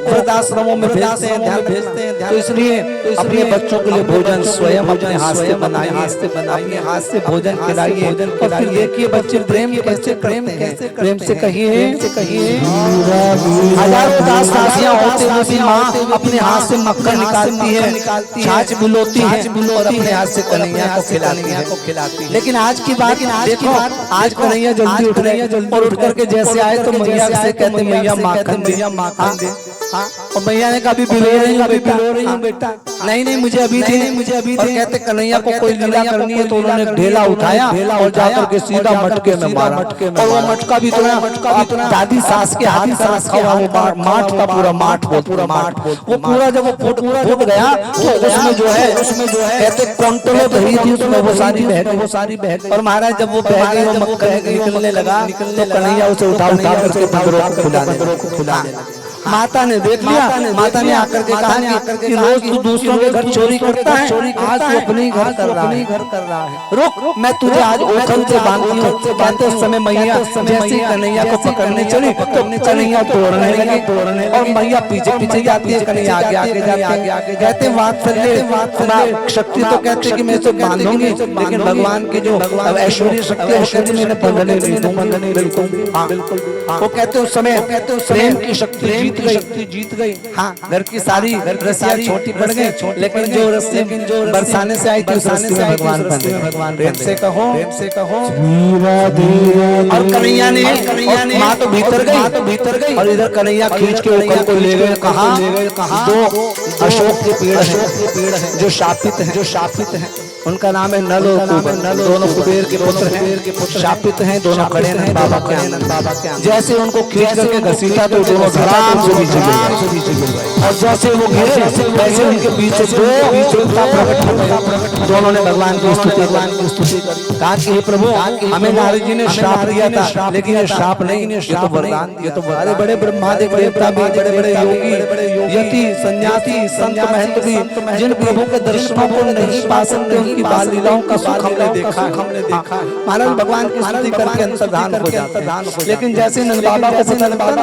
वृद्धाश्रमों में भेजते हैं, ध्यान भेजते हैं। तो इसलिए अपने बच्चों के लिए भोजन स्वयं अपने हाथ से बनाइए, अपने हाथ से भोजन खिलाइए। और फिर देखिए बच्चे प्रेम कैसे प्रेम से कहिए हजार उदास दासियां होते हुए भी माँ अपने हाथ से मक्खन निकालती है, छाछ बुलोती है और अपने हाथ से कन्हैया को खिलाती है। लेकिन आज की बात देखो, आज कन्हैया जल्दी उठ रही है और उठ करके जैसे आए तो मैया से कहते मैया माखन दे। और मैया ने कभी बिलो रही हूँ बेटा, नहीं मुझे अभी दे। और कहते कन्हैया को कोई लीला करनी है तो उन्होंने ढेला उठाया और जाकर के सीधा मटके में मारा। और वो मटका भी इतना दादी सास के हाथ से रखा हुआ, वो माठ का पूरा माठ वो पूरा जब वो फूट गया तो उसमें जो है कहते क्विंटलों दही थी उसमें, वो सारी बह गई। और महाराज जब वो बह गई, वो मक्खन निकलने लगा तो कन्हैया उसे उठा करके बंदरों को खिलाने लगा। माता ने देख लिया, माता ने आकर के कहा कि रोज तू दूसरों के घर चोरी करता है, आज तू अपने घर कर रहा है। रुक, मैं तुझे आज ओखल से बांधती हूँ। कहते उस समय मैया जैसे कन्हैया को पकड़ने चली तो कन्हैया तोड़ने लगी और मैया पीछे जाती है, कन्हैया आगे जाते। कहते वात्सल्य शक्ति तो कहते कि मैं इसे बांधूंगी, लेकिन भगवान की जो ऐश्वर्य शक्ति है कहते मैंने बंधने नहीं दूंगी। बिल्कुल वो कहते उस समय प्रेम की शक्ति जीत गई। हाँ, घर की सारी रस्सियां छोटी पड़ गई, लेकिन जो रस्सी बरसाने से आई थी उस रस्सी में भगवान प्रेम से कहो। और कन्हैया ने माँ तो भीतर गई और इधर कन्हैया खींच के ओखल को ले गए। कहा दो अशोक के पेड़ है जो शापित है, उनका नाम है नल और कुबेर। दोनों कुबेर के पुत्र हैं, शापित हैं, दोनों खड़े हैं बाबा के। जैसे उनको खींच करके घसीटा तो दोनों धड़ाम से नीचे गिर। और जैसे वो गिरे वैसे उनके पीछे दो देवता प्रकट हो गए। दोनों ने भगवान की स्तुति कहा कि हे प्रभु, हमें नारद जी ने श्राप दिया था, लेकिन ये श्राप नहीं, ये तो वरदान। ये तो बड़े बड़े ब्रह्मादेव देवता भी, बड़े बड़े योगी, यति, सन्यासी, संत महंत भी, जिन प्रभु के दर्शनों को नहीं पा सकते, उनकी बाल लीलाओं का सुख हमने देखा है। महाराज भगवान की स्तुति करके अंतर्धान हो जाते हैं। लेकिन जैसे नंद बाबा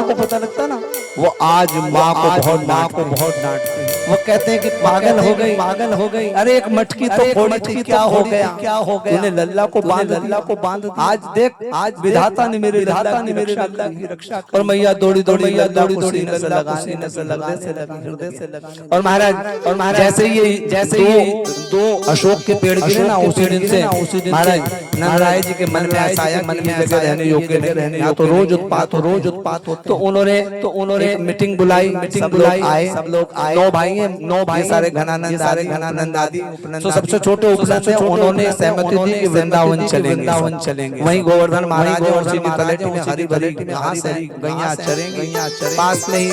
को पता लगता ना, वो आज माँ को बहुत डांटते हैं। वो कहते हैं कि पागल हो गई। अरे एक मटकी तो फोड़ी थी, क्या हो गया तूने लल्ला को बांध। आज देख, आज विधाता ने मेरे लल्ला की रक्षा। और मैया दौड़ी सीने से लगा। और महाराज जैसे ये दो अशोक के पेड़ गिरे ना, उसी दिन से महाराज नंदराय जी के मन में ऐसा आया, मन में जगह रहने योग्य नहीं रहने, या तो रोज उत्पात हो। तो उन्होंने मीटिंग बुलाई, सब लोग आए। 9 भाई सारे घनानंद आदि। तो सबसे छोटे उपनंद है, उन्होंने सहमति दी कि वृंदावन चलेंगे। वहीं गोवर्धन महाराज और श्री तलेटी में हरी भरी घास है, गैया चरेंगी। पास में ही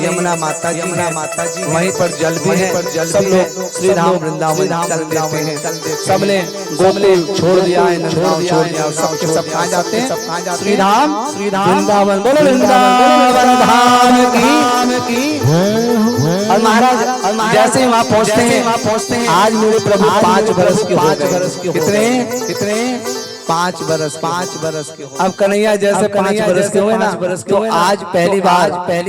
यमुना माता जी, वहीं पर जल भी है। सब लोग श्री राम वृंदावन चल देते हैं। सबने गोकुल छोड़ दिया है, नंदगांव छोड़ दिया, सब कहाँ जाते हैं? श्री राम वृंदावन। बोलो वृंदावन धाम की। और महाराज जैसे ही वहाँ पहुँचते हैं, आज मेरे प्रभु 5 बरस के कितने 5 बरस के। अब कन्हैया जैसे 5 बरस के हुए ना, तो आज पहली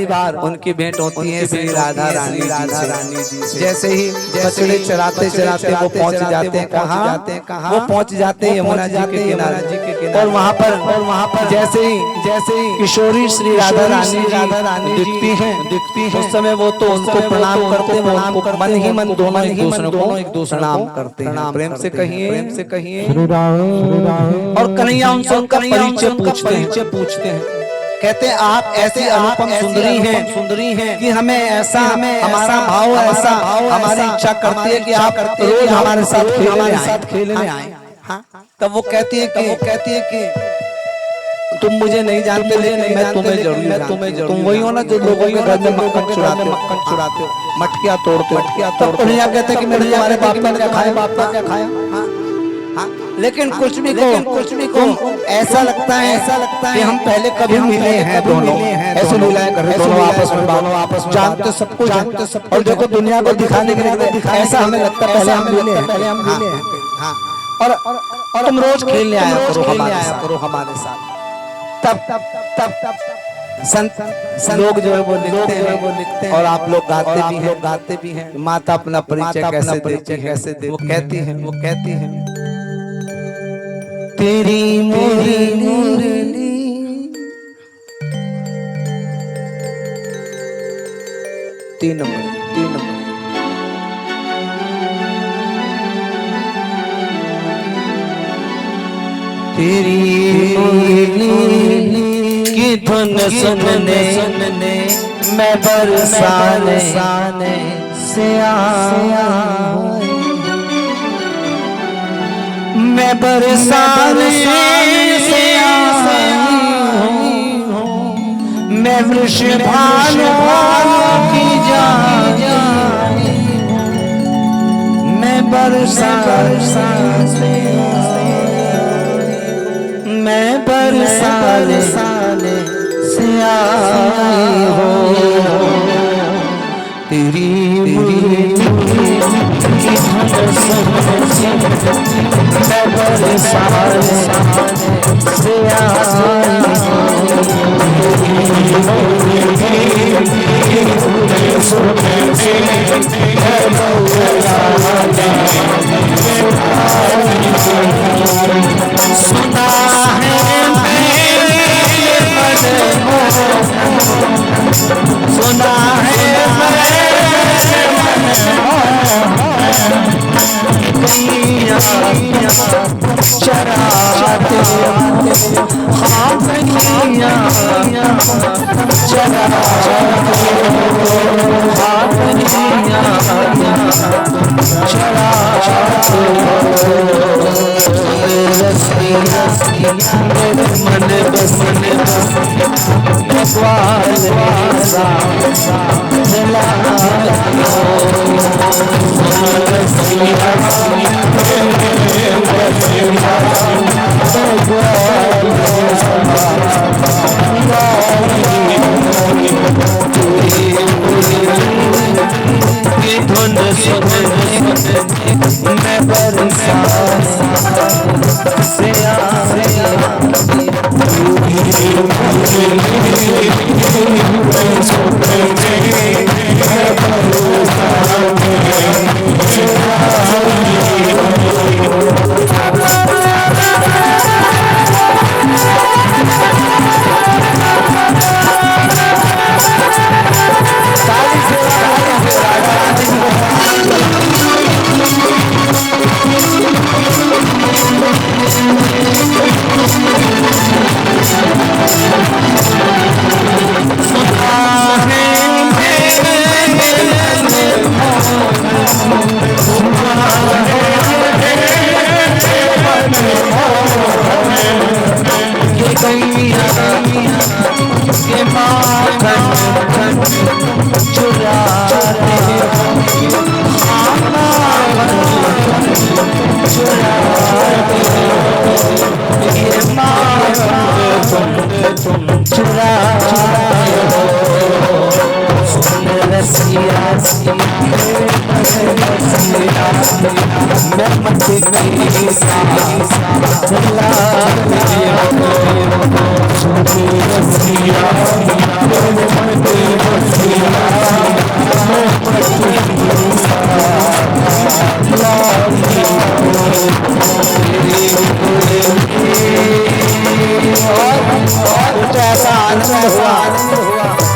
बार उनकी भेंट होती है श्री राधा रानी जी से। जैसे ही बछड़े चराते वो पहुंच जाते हैं। कहाँ वो पहुंच जाते हैं? यमुना जी के किनारे। और वहाँ पर जैसे ही किशोरी श्री राधा रानी दिखती है, उस समय वो तो उनको प्रणाम करते हैं, मन ही मन दोनों एक दूसरे को प्रणाम करते हैं। प्रेम से कहिए। और कन्हैया उनसे उनका परिचय पूछते हैं। कहते हैं आप ऐसी अनुपम सुंदरी हैं कि हमें ऐसा हमारा भाव ऐसा हमारी इच्छा करती है कि आप रोज हमारे साथ खेलने आए। हाँ, तब वो कहती है कि तुम मुझे नहीं जानते लेकिन मैं तुम्हें जरूर तुम वही हो ना जो लोगों के घर में मक्खन चुराते हो, मटकियां तोड़ते हो। उन्हें कहते हैं कि मैंने तुम्हारे बाप का क्या खाया, बाप का क्या खाया। हाँ लेकिन कुछ भी तुम ऐसा लगता है कि हम पहले कभी मिले हैं दोनों, ऐसे मिलाया कर रहे दोनों आपस में जानते सब कुछ। और देखो दुनिया को दिखाने के लिए ऐसा हमें लगता है पहले हम मिले हैं। हाँ और तुम रोज खेलने आया करो हमारे साथ। तब संत लोग जो है वो लिखते हैं और आप लोग गाते भी हैं। माता अपना परिचय कैसे देती वो कहती है तेरी मुरली तीन नंबर तेरी मुरली की धुन सुनने मैं बरसाने से आया, मैं बरसाने से आई हूँ, मैं वृषभानु की जानी हूँ, मैं बरसाने से मैं बरसाने से आई हूँ। तेरी मुरली की धुन सुनने मैं बरसाने से आई सुना है मेरे मन सुना है मेरे कन्हैया चराते हाँ कन्हैया चराते हाँ कन्हैया चराते मेरे मन बस धुन सुनने मैं बरसाने से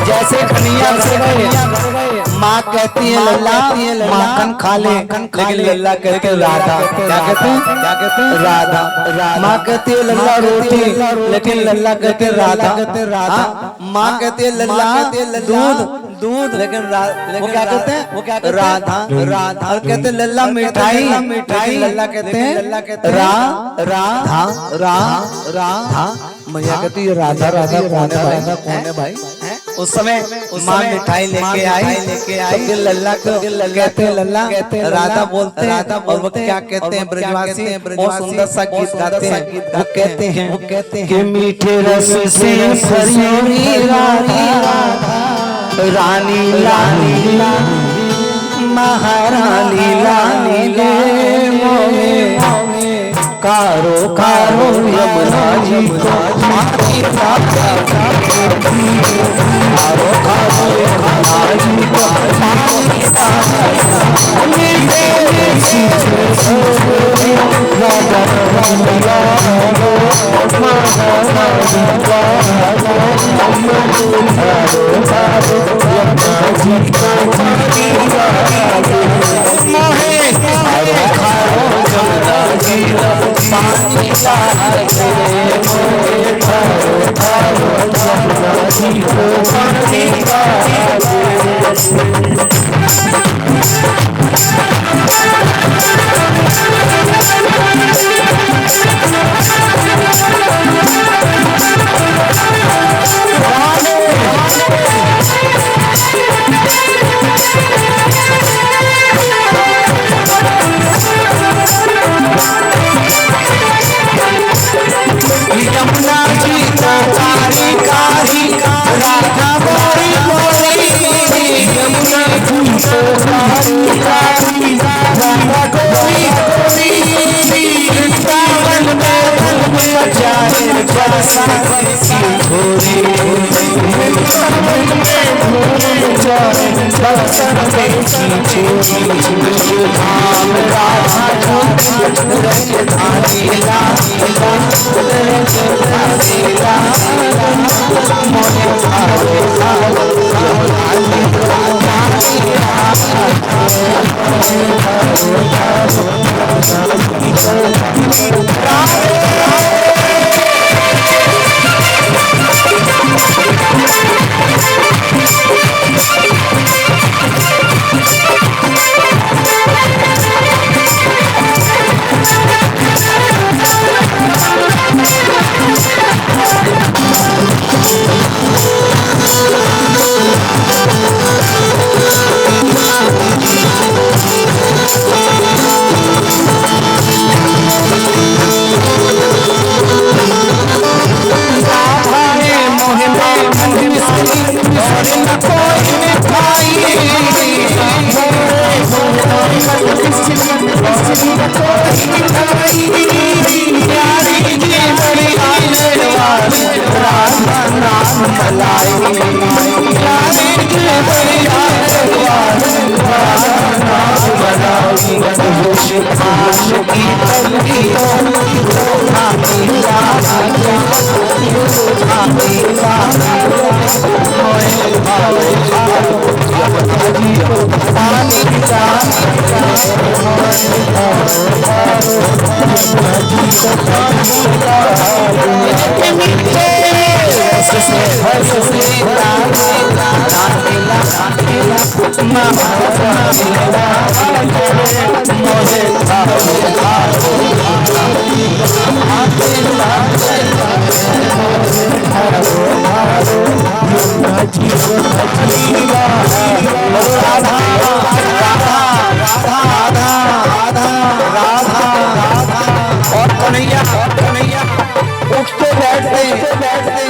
जैसे कन्हैया माँ कहती है लल्ला माखन खा ले, लेकिन लल्ला कहते राधा। क्या कहते हैं राधा। माँ कहती है लल्ला रोटी, लेकिन लल्ला कहते राधा। माँ कहती है लल्ला दूध, दूध, लेकिन वो क्या कहते हैं, वो क्या राधा राधा, और कहते लल्ला मिठाई मिठाई, लल्ला कहते हैं राधा राधा। मैया कहती है राधा राधा कौन है भाई? उस समय माँ मिठाई लेके आई तो लल्ला को कहते हैं लल्ला राधा बोलते हैं, और वो क्या कहते हैं ब्रजवासी बहुत सुंदर सा गीत गाते हैं। वो कहते हैं कि मीठे रस से भरी रानी रानी महारानी लानी ले मोहे कारो कारो यमुना जी को कारो कारो यमुना जी को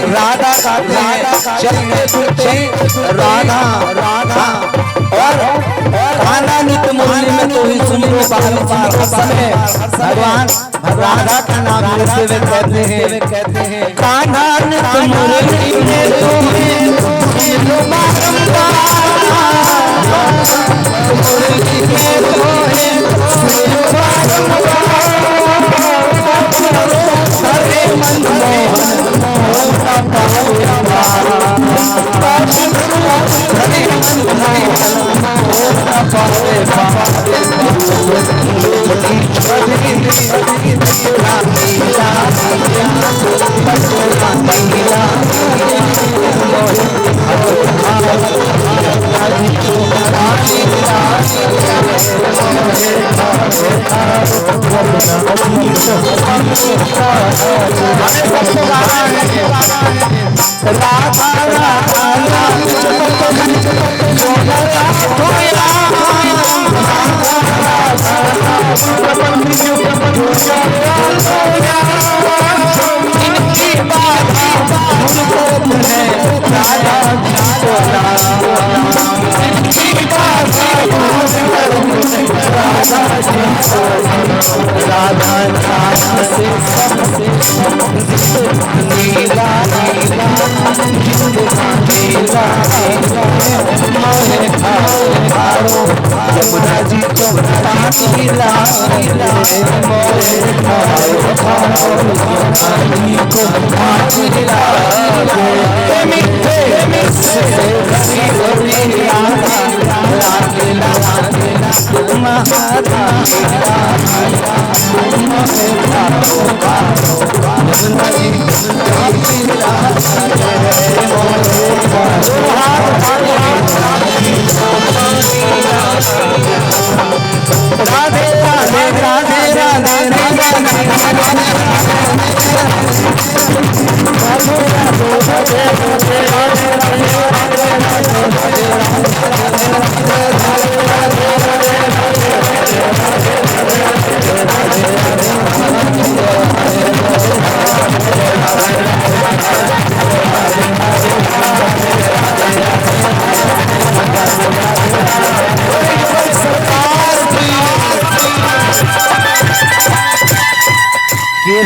राधा गाते हैं, चलते फिरते राधा राधा, और कान्हा नित्य मुरली में तो ही सुन लो बार समय भगवान राधा का नाम लेते हुए कहते हैं कान्हा नित्य मुरली में तो ही सुन लो बारंबार, मुरली में तो ही सुन लो बारंबार, हरे मनमोहन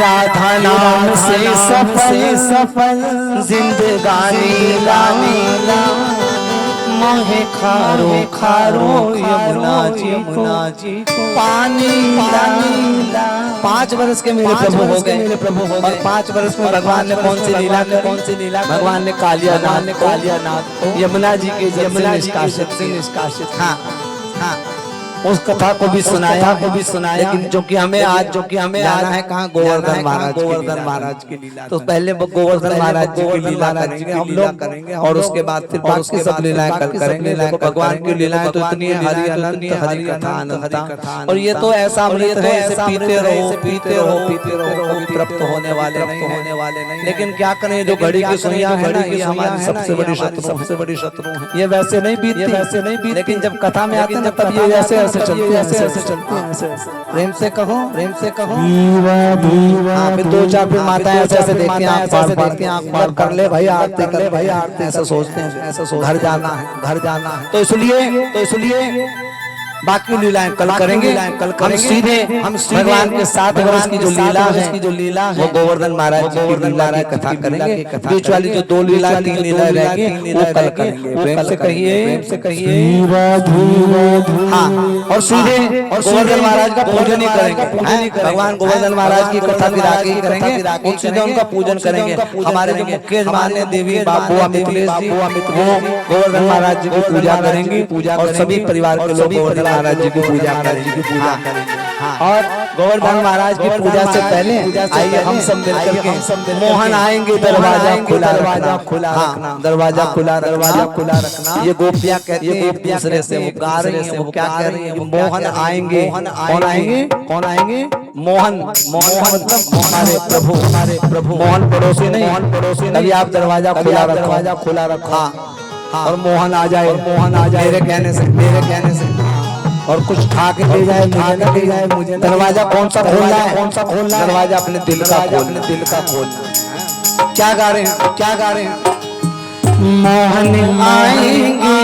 राधा नाम से सफल जिंदगानी मोहे खारो यमुना जी पानी 5 वर्ष के मेरे प्रभु हो गए और 5 वर्ष में भगवान ने कौन सी लीला भगवान ने कालिया नाथ यमुना जी के यमुना निष्कासित हाँ उस कथा को भी सुनाया लेकिन जो कि हमें आज है कहाँ गोवर्धन महाराज की लीला। तो पहले गोवर्धन महाराज जी की लीला करेंगे हम लोग और उसके बाद फिर बाकी सब लीलाएं कल करेंगे। भगवान की लीलाएं तो इतनी हरि अनंत हरि कथा अनंत और ये तो ऐसा अमृत है ऐसे पीते रहो तृप्त होने वाले नहीं। लेकिन क्या करें जो घड़ी की सुइयां है ना ये हमारी सबसे बड़ी शत्रु है। ये वैसे नहीं बीतती लेकिन जब कथा में आते हैं तब ये ऐसे चलते हैं प्रेम से कहो फिर 2-4 फिर माताएं ऐसे देखती हैं आँख कर ले भाई आरती ऐसा सोचते हैं घर जाना है। तो इसलिए बाकी लीलाएं कल करेंगे। हम सीधे भगवान के 7 वर्ष की जो लीला है वो गोवर्धन महाराज जी की लीला की कथा करेंगे। बीच वाली जो 2 लीला 3 लीला रहेगी वो कल करेंगे। प्रेम से कहिए हाँ और सीधे गोवर्धन महाराज का पूजन ही करेंगे। भगवान गोवर्धन महाराज की कथा फिर आगे ही करेंगे सीधे उनका पूजन करेंगे। हमारे जो मुख्य यजमान है देवी बाबू मिथिलेश जी वो गोवर्धन महाराज जी की पूजा करेंगे और सभी परिवार के लोग महाराज जी की पूजा करेंगे। और गोवर्धन महाराज की पूजा से पहले आइए हम सब मिलकर के मोहन आएंगे दरवाजा खुला रखना दरवाजा खुला रखना। ये गोपियां कहती हैं एक दूसरे से वो गा रही हैं वो क्या कह रही हैं मोहन आएंगे। कौन आएंगे मोहन मतलब हमारे प्रभु मोहन पड़ोसी नहीं। तभी आप दरवाजा खुला रखा और मोहन आ जाए मेरे कहने से और कुछ खा के दे जाए मुझे दरवाजा कौन सा खोलना है दरवाजा अपने दिल का खोलना। क्या गा रहे हैं मोहन आएंगे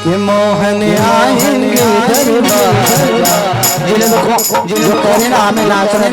कि मोहन आएंगे जिनको कहने ना हमें नाचने